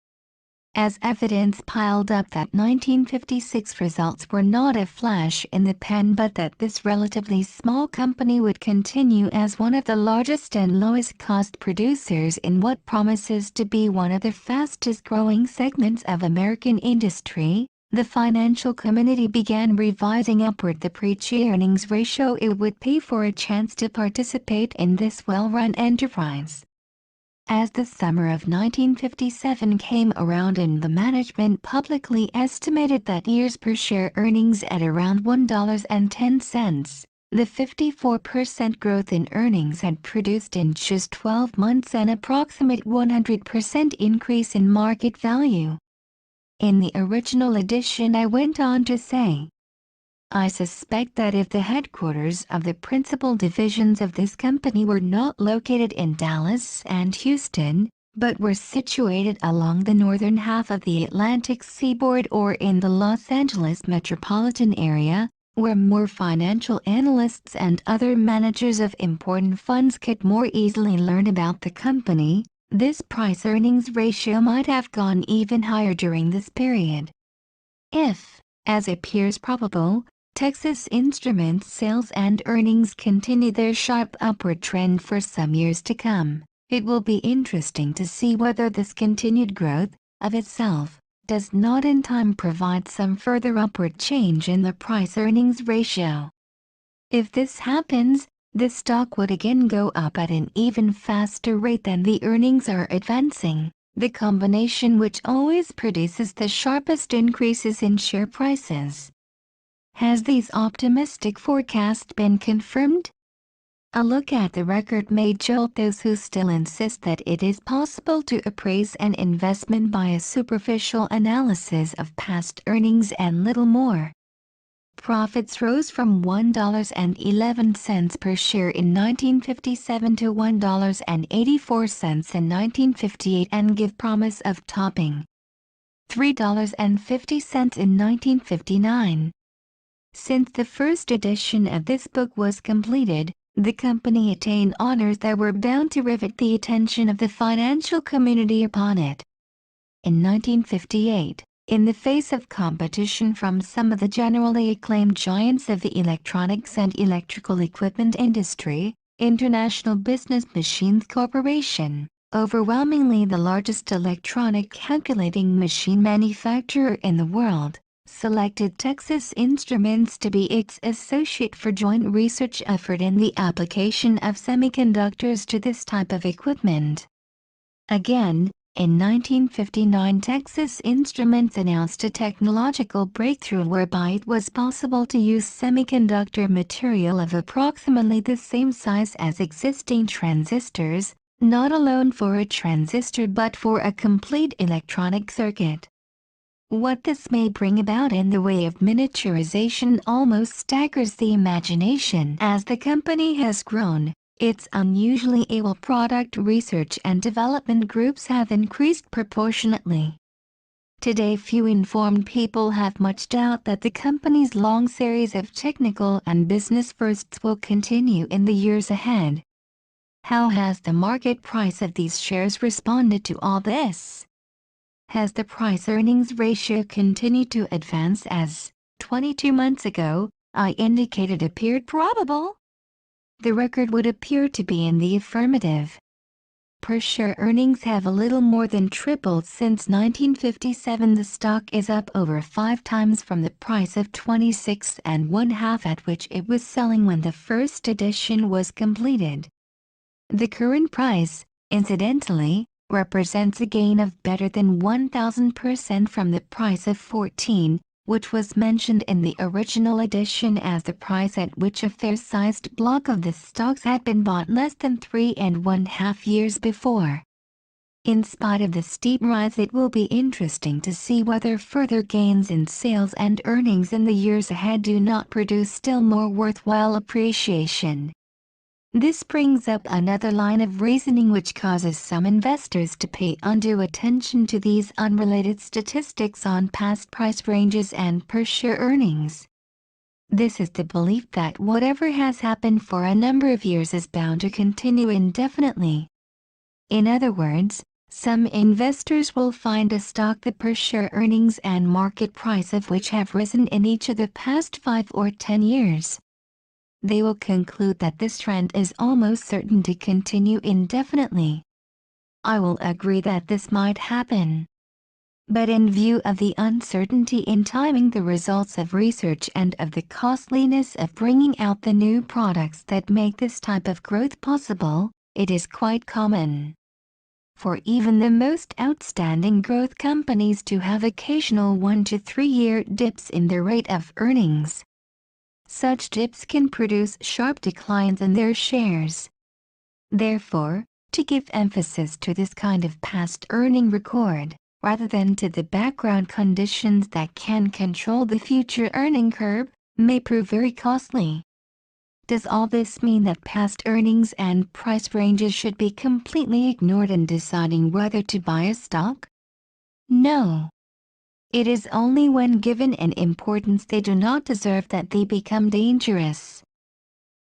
As evidence piled up that 1956 results were not a flash in the pan but that this relatively small company would continue as one of the largest and lowest cost producers in what promises to be one of the fastest growing segments of American industry, the financial community began revising upward the pre-earnings ratio it would pay for a chance to participate in this well-run enterprise. As the summer of 1957 came around and the management publicly estimated that year's per share earnings at around $1.10, the 54% growth in earnings had produced in just 12 months an approximate 100% increase in market value. In the original edition I went on to say, "I suspect that if the headquarters of the principal divisions of this company were not located in Dallas and Houston, but were situated along the northern half of the Atlantic seaboard or in the Los Angeles metropolitan area, where more financial analysts and other managers of important funds could more easily learn about the company, this price-earnings ratio might have gone even higher during this period. If, as appears probable, Texas Instruments sales and earnings continue their sharp upward trend for some years to come, it will be interesting to see whether this continued growth, of itself, does not in time provide some further upward change in the price-earnings ratio. If this happens, the stock would again go up at an even faster rate than the earnings are advancing, the combination which always produces the sharpest increases in share prices. Has these optimistic forecasts been confirmed? A look at the record may jolt those who still insist that it is possible to appraise an investment by a superficial analysis of past earnings and little more. Profits rose from $1.11 per share in 1957 to $1.84 in 1958 and give promise of topping $3.50 in 1959. Since the first edition of this book was completed, the company attained honors that were bound to rivet the attention of the financial community upon it. In 1958, in the face of competition from some of the generally acclaimed giants of the electronics and electrical equipment industry, International Business Machines Corporation, overwhelmingly the largest electronic calculating machine manufacturer in the world, selected Texas Instruments to be its associate for joint research effort in the application of semiconductors to this type of equipment. Again, In 1959, Texas Instruments announced a technological breakthrough whereby it was possible to use semiconductor material of approximately the same size as existing transistors, not alone for a transistor but for a complete electronic circuit. What this may bring about in the way of miniaturization almost staggers the imagination. As the company has grown, its unusually able product research and development groups have increased proportionately. Today, few informed people have much doubt that the company's long series of technical and business firsts will continue in the years ahead. How has the market price of these shares responded to all this? Has the price-earnings ratio continued to advance as, 22 months ago, I indicated appeared probable? The record would appear to be in the affirmative. Per-share earnings have a little more than tripled since 1957. The stock is up over 5 times from the price of 26.5 at which it was selling when the first edition was completed. The current price, incidentally, represents a gain of better than 1,000% from the price of 14, which was mentioned in the original edition as the price at which a fair-sized block of the stocks had been bought less than 3.5 years before. In spite of the steep rise, it will be interesting to see whether further gains in sales and earnings in the years ahead do not produce still more worthwhile appreciation. This brings up another line of reasoning which causes some investors to pay undue attention to these unrelated statistics on past price ranges and per-share earnings. This is the belief that whatever has happened for a number of years is bound to continue indefinitely. In other words, some investors will find a stock the per-share earnings and market price of which have risen in each of the past 5 or 10 years. They will conclude that this trend is almost certain to continue indefinitely. I will agree that this might happen. But in view of the uncertainty in timing the results of research and of the costliness of bringing out the new products that make this type of growth possible, it is quite common for even the most outstanding growth companies to have occasional 1 to 3 year dips in their rate of earnings. Such dips can produce sharp declines in their shares. Therefore, to give emphasis to this kind of past earning record, rather than to the background conditions that can control the future earning curve, may prove very costly. Does all this mean that past earnings and price ranges should be completely ignored in deciding whether to buy a stock? No. It is only when given an importance they do not deserve that they become dangerous.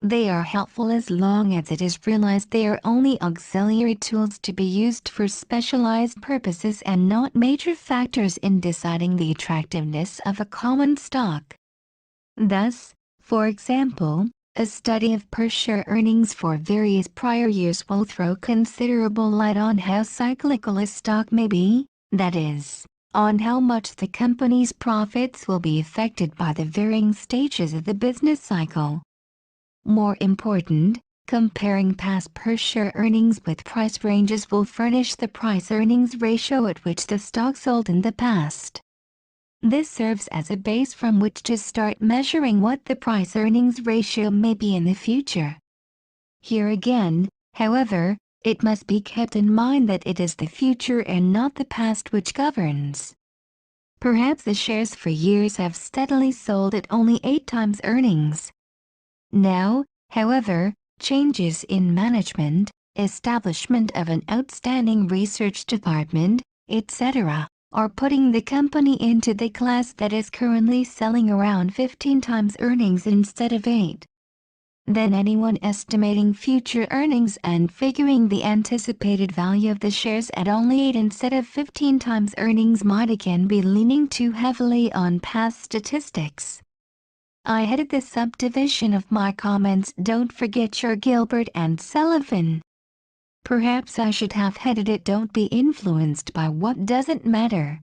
They are helpful as long as it is realized they are only auxiliary tools to be used for specialized purposes and not major factors in deciding the attractiveness of a common stock. Thus, for example, a study of per-share earnings for various prior years will throw considerable light on how cyclical a stock may be, that is, on how much the company's profits will be affected by the varying stages of the business cycle. More important, comparing past per-share earnings with price ranges will furnish the price-earnings ratio at which the stock sold in the past. This serves as a base from which to start measuring what the price-earnings ratio may be in the future. Here again, however, it must be kept in mind that it is the future and not the past which governs. Perhaps the shares for years have steadily sold at only 8 times earnings. Now, however, changes in management, establishment of an outstanding research department, etc., are putting the company into the class that is currently selling around 15 times earnings instead of 8. Then anyone estimating future earnings and figuring the anticipated value of the shares at only 8 instead of 15 times earnings might again be leaning too heavily on past statistics. I headed this subdivision of my comments "Don't forget your Gilbert and Sullivan." Perhaps I should have headed it "Don't be influenced by what doesn't matter."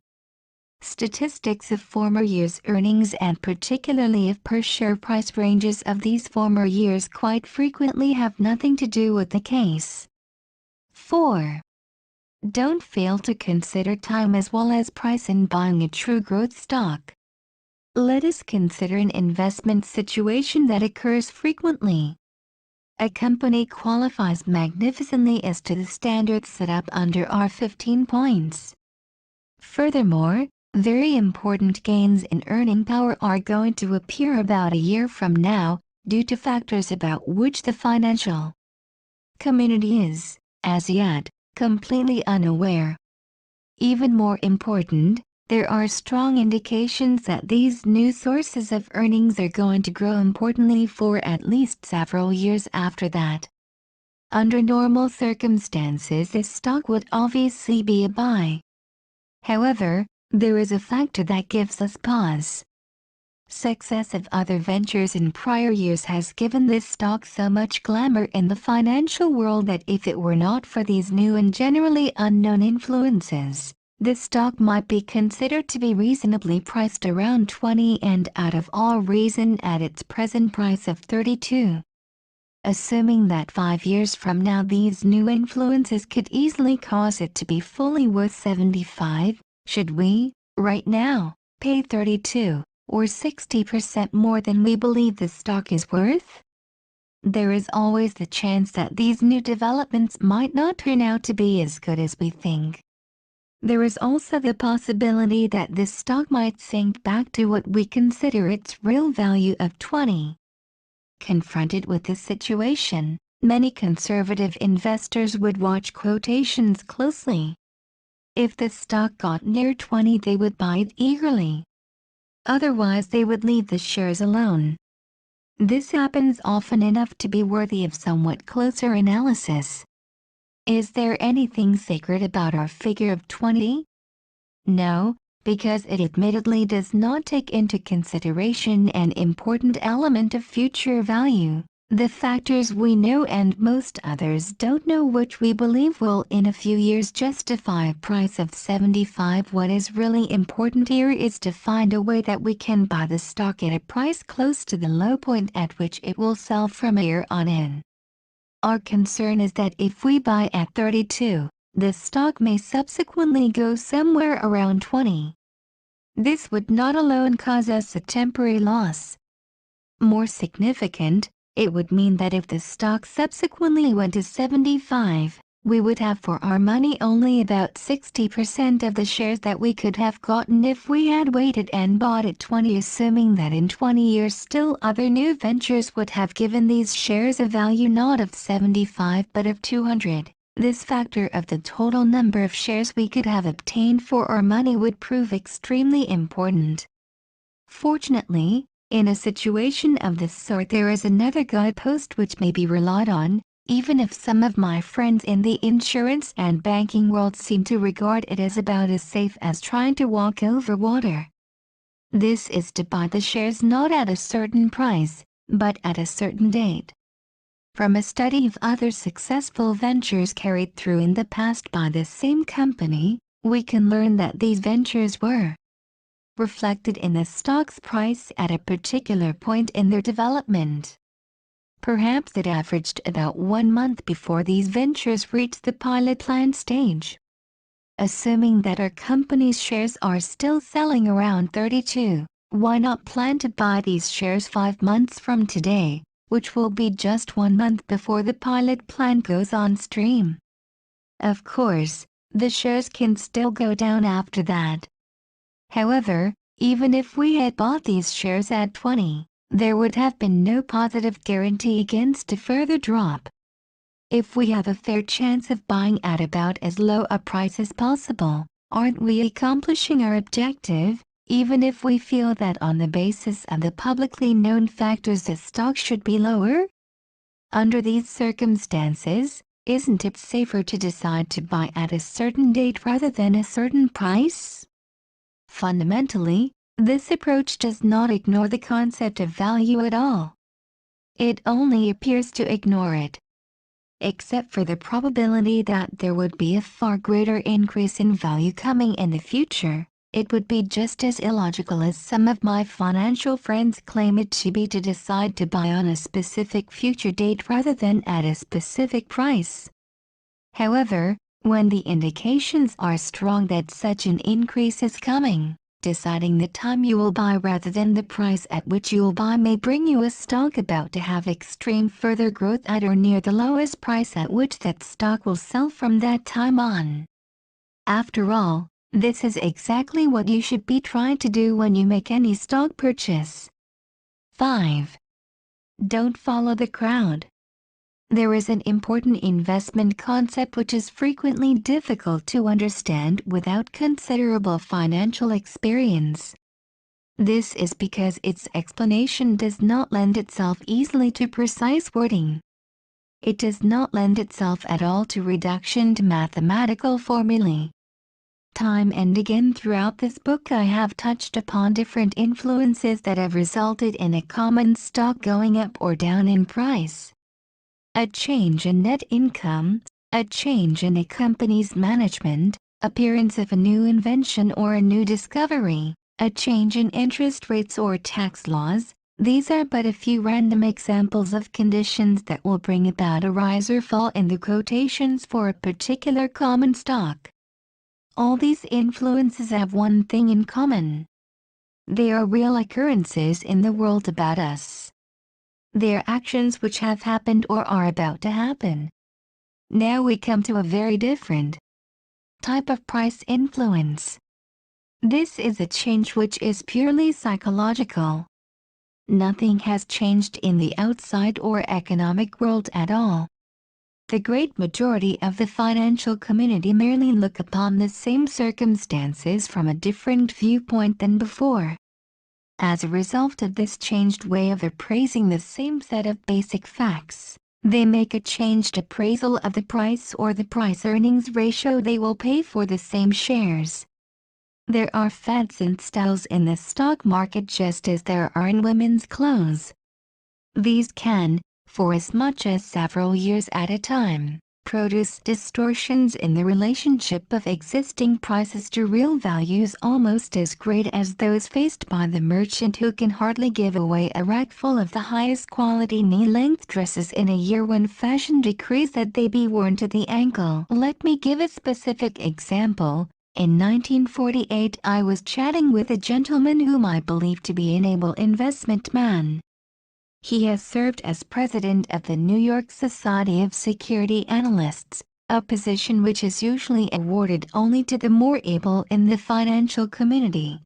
Statistics of former years' earnings and particularly of per-share price ranges of these former years quite frequently have nothing to do with the case. 4. Don't fail to consider time as well as price in buying a true growth stock. Let us consider an investment situation that occurs frequently. A company qualifies magnificently as to the standards set up under our 15 points. Furthermore, very important gains in earning power are going to appear about a year from now, due to factors about which the financial community is, as yet, completely unaware. Even more important, there are strong indications that these new sources of earnings are going to grow importantly for at least several years after that. Under normal circumstances, this stock would obviously be a buy. However, there is a factor that gives us pause. Success of other ventures in prior years has given this stock so much glamour in the financial world that if it were not for these new and generally unknown influences, this stock might be considered to be reasonably priced around 20 and out of all reason at its present price of 32. Assuming that 5 years from now these new influences could easily cause it to be fully worth 75, should we, right now, pay 32, or 60% more than we believe the stock is worth? There is always the chance that these new developments might not turn out to be as good as we think. There is also the possibility that this stock might sink back to what we consider its real value of 20. Confronted with this situation, many conservative investors would watch quotations closely. If the stock got near 20, they would buy it eagerly. Otherwise, they would leave the shares alone. This happens often enough to be worthy of somewhat closer analysis. Is there anything sacred about our figure of 20? No, because it admittedly does not take into consideration an important element of future value, the factors we know and most others don't know, which we believe will in a few years justify a price of 75. What is really important here is to find a way that we can buy the stock at a price close to the low point at which it will sell from here on in. Our concern is that if we buy at 32, the stock may subsequently go somewhere around 20. This would not alone cause us a temporary loss. More significant, it would mean that if the stock subsequently went to 75, we would have for our money only about 60% of the shares that we could have gotten if we had waited and bought at 20, assuming that in 20 years still other new ventures would have given these shares a value not of 75 but of 200. This factor of the total number of shares we could have obtained for our money would prove extremely important. Fortunately, in a situation of this sort, there is another guidepost which may be relied on, even if some of my friends in the insurance and banking world seem to regard it as about as safe as trying to walk over water. This is to buy the shares not at a certain price, but at a certain date. From a study of other successful ventures carried through in the past by the same company, we can learn that these ventures were reflected in the stock's price at a particular point in their development. Perhaps it averaged about 1 month before these ventures reached the pilot plant stage. Assuming that our company's shares are still selling around 32, why not plan to buy these shares 5 months from today, which will be just 1 month before the pilot plant goes on stream? Of course, the shares can still go down after that. However, even if we had bought these shares at 20, there would have been no positive guarantee against a further drop. If we have a fair chance of buying at about as low a price as possible, aren't we accomplishing our objective, even if we feel that on the basis of the publicly known factors the stock should be lower? Under these circumstances, isn't it safer to decide to buy at a certain date rather than a certain price? Fundamentally, this approach does not ignore the concept of value at all. It only appears to ignore it. Except for the probability that there would be a far greater increase in value coming in the future, it would be just as illogical as some of my financial friends claim it to be to decide to buy on a specific future date rather than at a specific price. However, When the indications are strong that such an increase is coming, deciding the time you will buy rather than the price at which you will buy may bring you a stock about to have extreme further growth at or near the lowest price at which that stock will sell from that time on. After all, this is exactly what you should be trying to do when you make any stock purchase. 5. Don't follow the crowd. There is an important investment concept which is frequently difficult to understand without considerable financial experience. This is because its explanation does not lend itself easily to precise wording. It does not lend itself at all to reduction to mathematical formulae. Time and again throughout this book I have touched upon different influences that have resulted in a common stock going up or down in price. A change in net income, a change in a company's management, appearance of a new invention or a new discovery, a change in interest rates or tax laws. These are but a few random examples of conditions that will bring about a rise or fall in the quotations for a particular common stock. All these influences have one thing in common. They are real occurrences in the world about us. They are actions which have happened or are about to happen. Now we come to a very different type of price influence. This is a change which is purely psychological. Nothing has changed in the outside or economic world at all. The great majority of the financial community merely look upon the same circumstances from a different viewpoint than before. As a result of this changed way of appraising the same set of basic facts, they make a changed appraisal of the price or the price-earnings ratio they will pay for the same shares. There are fads and styles in the stock market just as there are in women's clothes. These can, for as much as several years at a time, produce distortions in the relationship of existing prices to real values almost as great as those faced by the merchant who can hardly give away a rack full of the highest quality knee-length dresses in a year when fashion decrees that they be worn to the ankle. Let me give a specific example. In 1948 I was chatting with a gentleman whom I believe to be an able investment man. He has served as president of the New York Society of Security Analysts, a position which is usually awarded only to the more able in the financial community.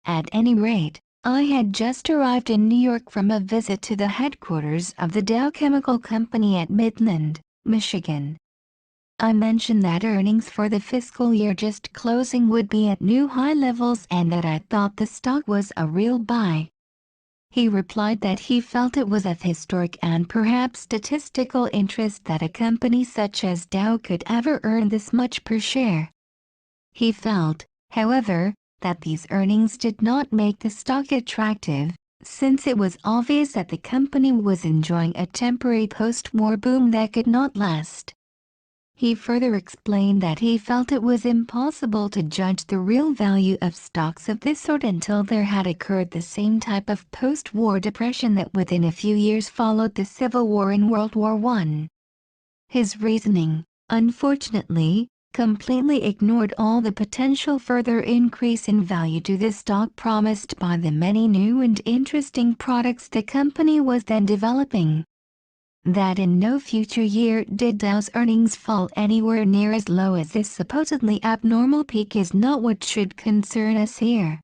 At any rate, I had just arrived in New York from a visit to the headquarters of the Dow Chemical Company at Midland, Michigan. I mentioned that earnings for the fiscal year just closing would be at new high levels and that I thought the stock was a real buy. He replied that he felt it was of historic and perhaps statistical interest that a company such as Dow could ever earn this much per share. He felt, however, that these earnings did not make the stock attractive, since it was obvious that the company was enjoying a temporary post-war boom that could not last. He further explained that he felt it was impossible to judge the real value of stocks of this sort until there had occurred the same type of post-war depression that within a few years followed the Civil War in World War I. His reasoning, unfortunately, completely ignored all the potential further increase in value to the stock promised by the many new and interesting products the company was then developing. That in no future year did Dow's earnings fall anywhere near as low as this supposedly abnormal peak is not what should concern us here.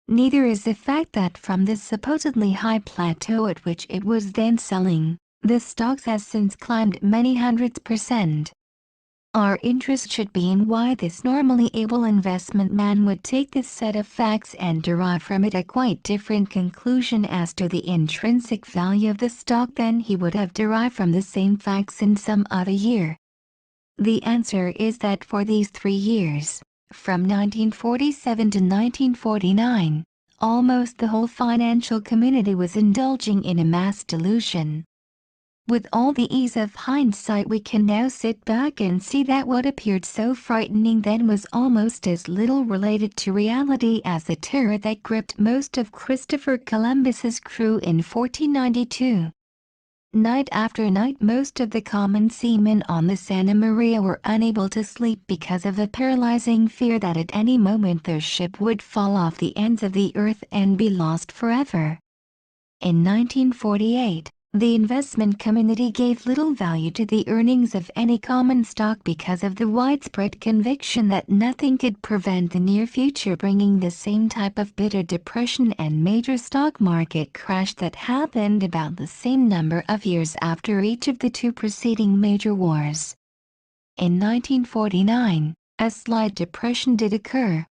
Neither is the fact that from this supposedly high plateau at which it was then selling, the stock has since climbed many hundreds%. Our interest should be in why this normally able investment man would take this set of facts and derive from it a quite different conclusion as to the intrinsic value of the stock than he would have derived from the same facts in some other year. The answer is that for these 3 years, from 1947 to 1949, almost the whole financial community was indulging in a mass delusion. With all the ease of hindsight we can now sit back and see that what appeared so frightening then was almost as little related to reality as the terror that gripped most of Christopher Columbus's crew in 1492. Night after night most of the common seamen on the Santa Maria were unable to sleep because of the paralyzing fear that at any moment their ship would fall off the ends of the earth and be lost forever. In 1948, the investment community gave little value to the earnings of any common stock because of the widespread conviction that nothing could prevent the near future bringing the same type of bitter depression and major stock market crash that happened about the same number of years after each of the two preceding major wars. In 1949, a slight depression did occur.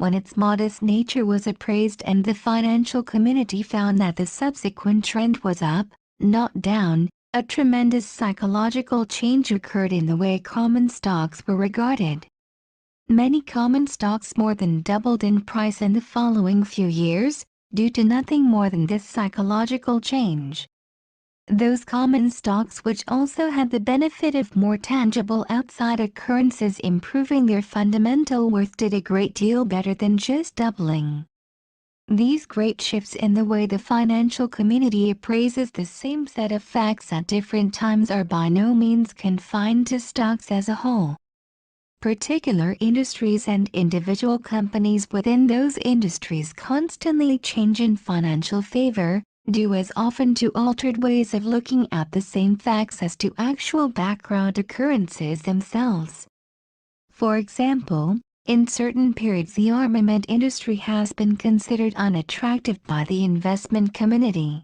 When its modest nature was appraised and the financial community found that the subsequent trend was up, not down, a tremendous psychological change occurred in the way common stocks were regarded. Many common stocks more than doubled in price in the following few years, due to nothing more than this psychological change. Those common stocks which also had the benefit of more tangible outside occurrences improving their fundamental worth did a great deal better than just doubling. These great shifts in the way the financial community appraises the same set of facts at different times are by no means confined to stocks as a whole. Particular industries and individual companies within those industries constantly change in financial favor, due as often to altered ways of looking at the same facts as to actual background occurrences themselves. For example, in certain periods the armament industry has been considered unattractive by the investment community.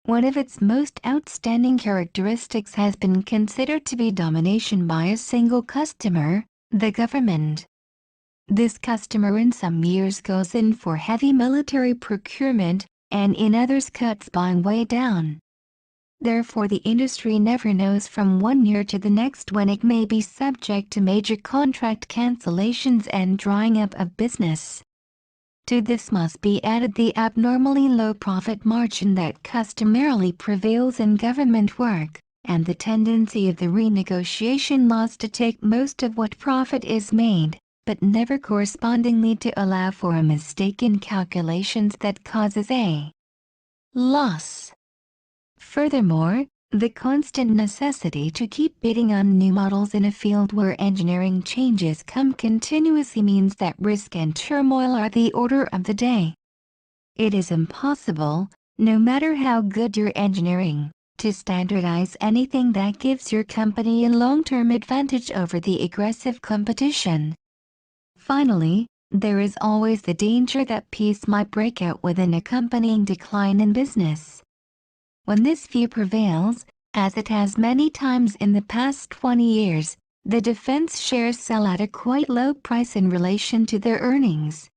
One of its most outstanding characteristics has been considered to be domination by a single customer, the government. This customer in some years goes in for heavy military procurement, and in others cuts buying way down. Therefore the industry never knows from one year to the next when it may be subject to major contract cancellations and drying up of business. To this must be added the abnormally low profit margin that customarily prevails in government work, and the tendency of the renegotiation laws to take most of what profit is made, but never correspondingly to allow for a mistake in calculations that causes a loss. Furthermore, the constant necessity to keep bidding on new models in a field where engineering changes come continuously means that risk and turmoil are the order of the day. It is impossible, no matter how good your engineering, to standardize anything that gives your company a long-term advantage over the aggressive competition. Finally, there is always the danger that peace might break out with an accompanying decline in business. When this view prevails, as it has many times in the past 20 years, the defense shares sell at a quite low price in relation to their earnings.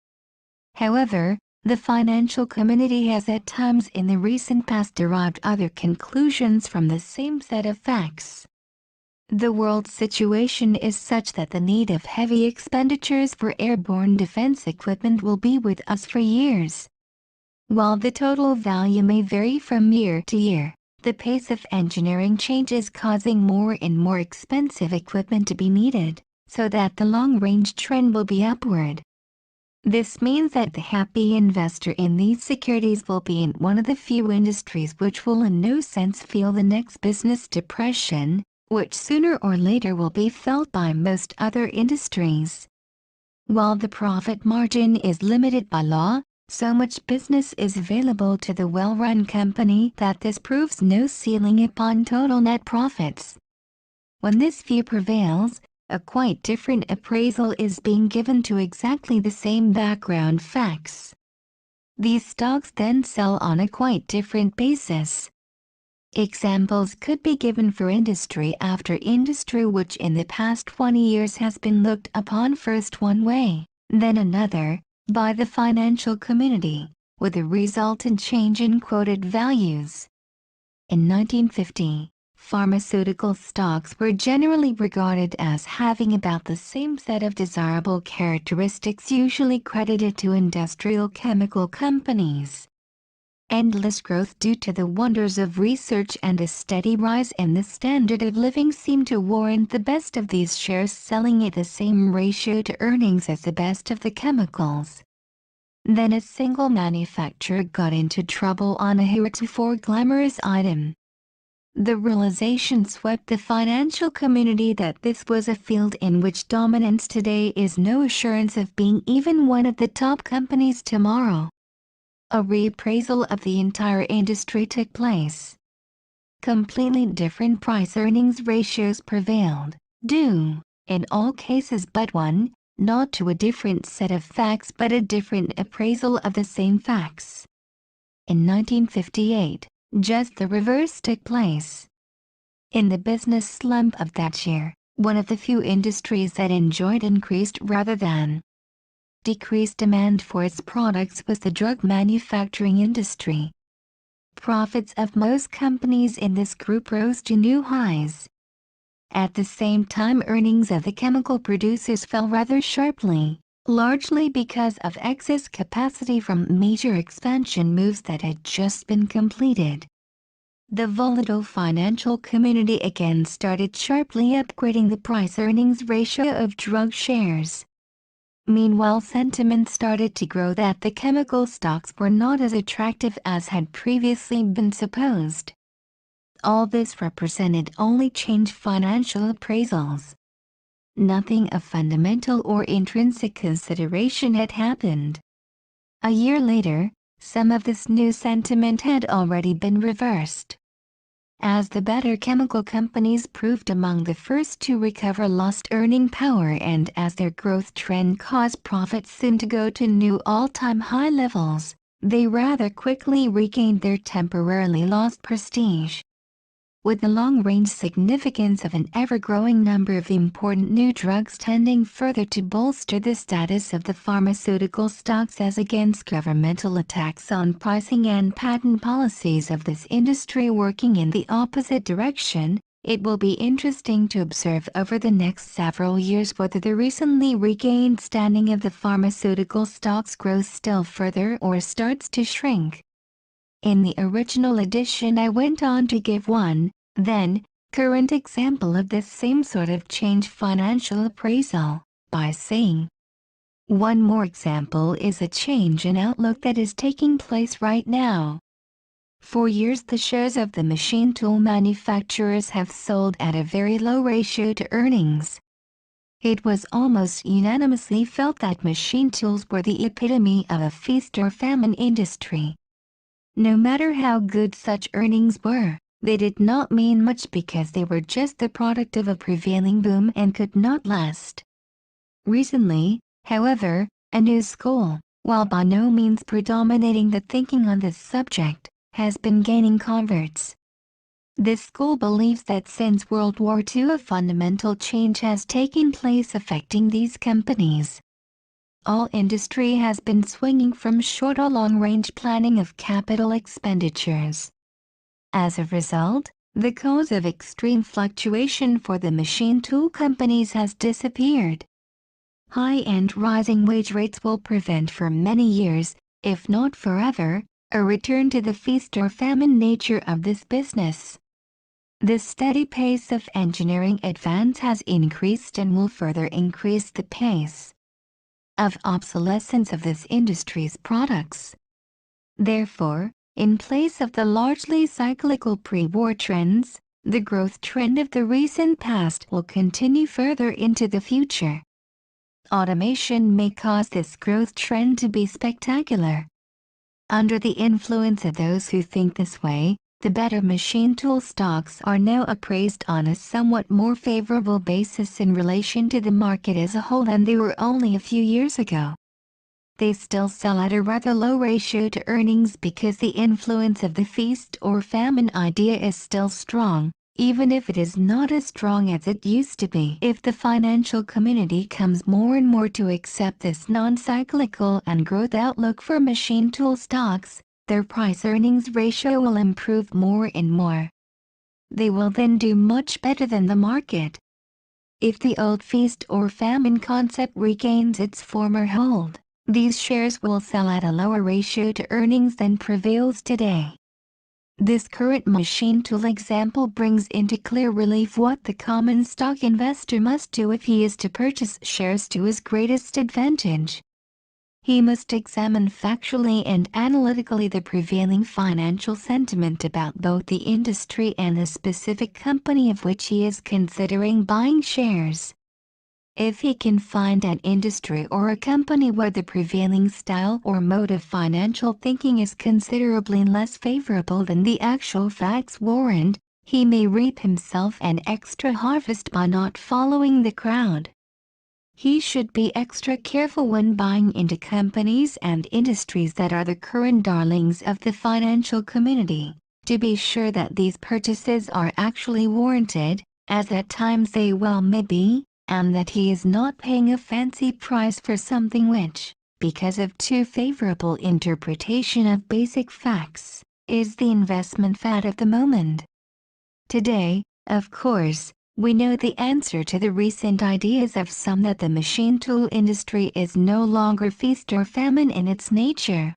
However, the financial community has at times in the recent past derived other conclusions from the same set of facts. The world situation is such that the need of heavy expenditures for airborne defense equipment will be with us for years. While the total value may vary from year to year, the pace of engineering change is causing more and more expensive equipment to be needed, so that the long-range trend will be upward. This means that the happy investor in these securities will be in one of the few industries which will in no sense feel the next business depression, which sooner or later will be felt by most other industries. While the profit margin is limited by law, so much business is available to the well-run company that this proves no ceiling upon total net profits. When this view prevails, a quite different appraisal is being given to exactly the same background facts. These stocks then sell on a quite different basis. Examples could be given for industry after industry which in the past 20 years has been looked upon first one way, then another, by the financial community, with a resultant change in quoted values. In 1950, pharmaceutical stocks were generally regarded as having about the same set of desirable characteristics usually credited to industrial chemical companies. Endless growth due to the wonders of research and a steady rise in the standard of living seemed to warrant the best of these shares selling at the same ratio to earnings as the best of the chemicals. Then a single manufacturer got into trouble on a heretofore glamorous item. The realization swept the financial community that this was a field in which dominance today is no assurance of being even one of the top companies tomorrow. A reappraisal of the entire industry took place. Completely different price-earnings ratios prevailed, due, in all cases but one, not to a different set of facts but a different appraisal of the same facts. In 1958, just the reverse took place. In the business slump of that year, one of the few industries that enjoyed increased rather than decreased demand for its products was the drug manufacturing industry. Profits of most companies in this group rose to new highs. At the same time, earnings of the chemical producers fell rather sharply, largely because of excess capacity from major expansion moves that had just been completed. The volatile financial community again started sharply upgrading the price-earnings ratio of drug shares. Meanwhile, sentiment started to grow that the chemical stocks were not as attractive as had previously been supposed. All this represented only changed financial appraisals. Nothing of fundamental or intrinsic consideration had happened. A year later, some of this new sentiment had already been reversed. As the better chemical companies proved among the first to recover lost earning power and as their growth trend caused profits soon to go to new all-time high levels, they rather quickly regained their temporarily lost prestige. With the long-range significance of an ever-growing number of important new drugs tending further to bolster the status of the pharmaceutical stocks as against governmental attacks on pricing and patent policies of this industry working in the opposite direction, it will be interesting to observe over the next several years whether the recently regained standing of the pharmaceutical stocks grows still further or starts to shrink. In the original edition I went on to give one, then, current example of this same sort of change financial appraisal, by saying, one more example is a change in outlook that is taking place right now. For years the shares of the machine tool manufacturers have sold at a very low ratio to earnings. It was almost unanimously felt that machine tools were the epitome of a feast or famine industry. No matter how good such earnings were, they did not mean much because they were just the product of a prevailing boom and could not last. Recently, however, a new school, while by no means predominating the thinking on this subject, has been gaining converts. This school believes that since World War II a fundamental change has taken place affecting these companies. All industry has been swinging from short or long-range planning of capital expenditures. As a result, the cause of extreme fluctuation for the machine tool companies has disappeared. High and rising wage rates will prevent for many years, if not forever, a return to the feast or famine nature of this business. The steady pace of engineering advance has increased and will further increase the pace of obsolescence of this industry's products. Therefore, in place of the largely cyclical pre-war trends, the growth trend of the recent past will continue further into the future. Automation may cause this growth trend to be spectacular. Under the influence of those who think this way, the better machine tool stocks are now appraised on a somewhat more favorable basis in relation to the market as a whole than they were only a few years ago. They still sell at a rather low ratio to earnings because the influence of the feast or famine idea is still strong, even if it is not as strong as it used to be. If the financial community comes more and more to accept this non-cyclical and growth outlook for machine tool stocks, their price-earnings ratio will improve more and more. They will then do much better than the market. If the old feast or famine concept regains its former hold, these shares will sell at a lower ratio to earnings than prevails today. This current machine tool example brings into clear relief what the common stock investor must do if he is to purchase shares to his greatest advantage. He must examine factually and analytically the prevailing financial sentiment about both the industry and the specific company of which he is considering buying shares. If he can find an industry or a company where the prevailing style or mode of financial thinking is considerably less favorable than the actual facts warrant, he may reap himself an extra harvest by not following the crowd. He should be extra careful when buying into companies and industries that are the current darlings of the financial community, to be sure that these purchases are actually warranted, as at times they well may be, and that he is not paying a fancy price for something which, because of too favorable interpretation of basic facts, is the investment fad of the moment. Today, of course, we know the answer to the recent ideas of some that the machine tool industry is no longer feast or famine in its nature.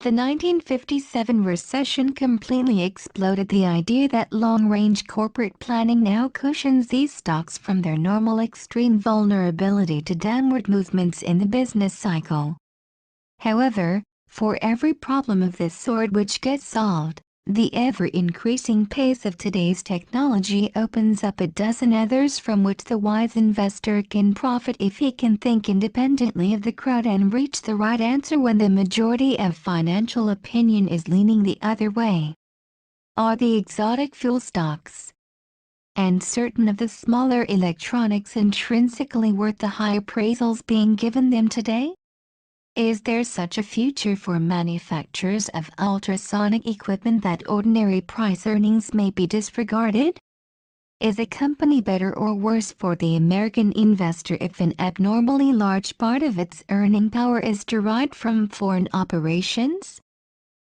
The 1957 recession completely exploded the idea that long-range corporate planning now cushions these stocks from their normal extreme vulnerability to downward movements in the business cycle. However, for every problem of this sort which gets solved, the ever-increasing pace of today's technology opens up a dozen others from which the wise investor can profit if he can think independently of the crowd and reach the right answer when the majority of financial opinion is leaning the other way. Are the exotic fuel stocks and certain of the smaller electronics intrinsically worth the high appraisals being given them today? Is there such a future for manufacturers of ultrasonic equipment that ordinary price earnings may be disregarded? Is a company better or worse for the American investor if an abnormally large part of its earning power is derived from foreign operations?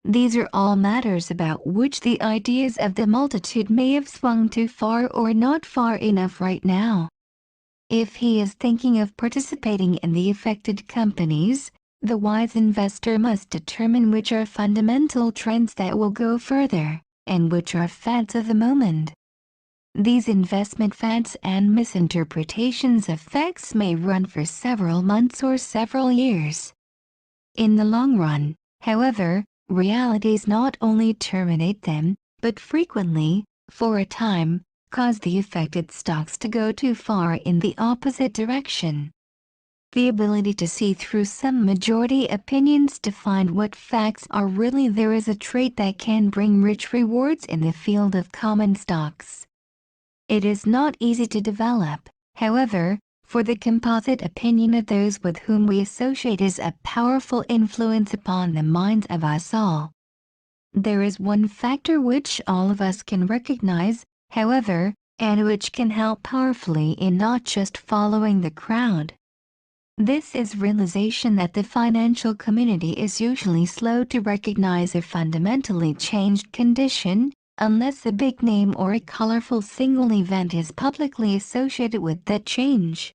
These are all matters about which the ideas of the multitude may have swung too far or not far enough right now. If he is thinking of participating in the affected companies, the wise investor must determine which are fundamental trends that will go further, and which are fads of the moment. These investment fads and misinterpretations of facts may run for several months or several years. In the long run, however, realities not only terminate them, but frequently, for a time, cause the affected stocks to go too far in the opposite direction. The ability to see through some majority opinions to find what facts are really there is a trait that can bring rich rewards in the field of common stocks. It is not easy to develop, however, for the composite opinion of those with whom we associate is a powerful influence upon the minds of us all. There is one factor which all of us can recognize, however, and which can help powerfully in not just following the crowd. This is realization that the financial community is usually slow to recognize a fundamentally changed condition, unless a big name or a colorful single event is publicly associated with that change.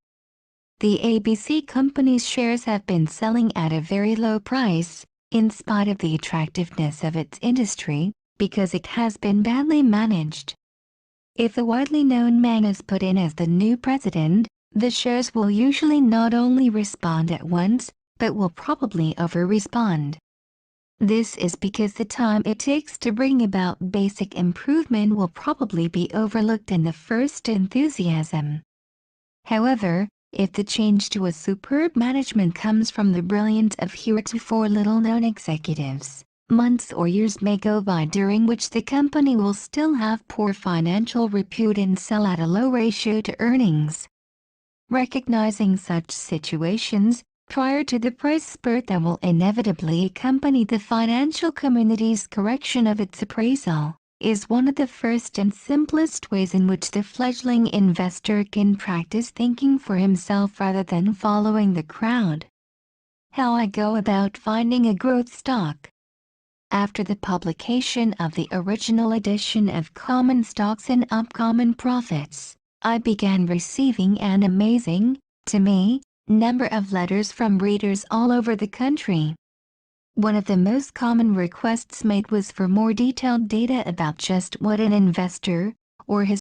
The ABC Company's shares have been selling at a very low price, in spite of the attractiveness of its industry, because it has been badly managed. If a widely known man is put in as the new president, the shares will usually not only respond at once, but will probably over-respond. This is because the time it takes to bring about basic improvement will probably be overlooked in the first enthusiasm. However, if the change to a superb management comes from the brilliance of heretofore little-known executives, months or years may go by during which the company will still have poor financial repute and sell at a low ratio to earnings. Recognizing such situations, prior to the price spurt that will inevitably accompany the financial community's correction of its appraisal, is one of the first and simplest ways in which the fledgling investor can practice thinking for himself rather than following the crowd. How I go about finding a growth stock. After the publication of the original edition of Common Stocks and Uncommon Profits, I began receiving an amazing, to me, number of letters from readers all over the country. One of the most common requests made was for more detailed data about just what an investor, or his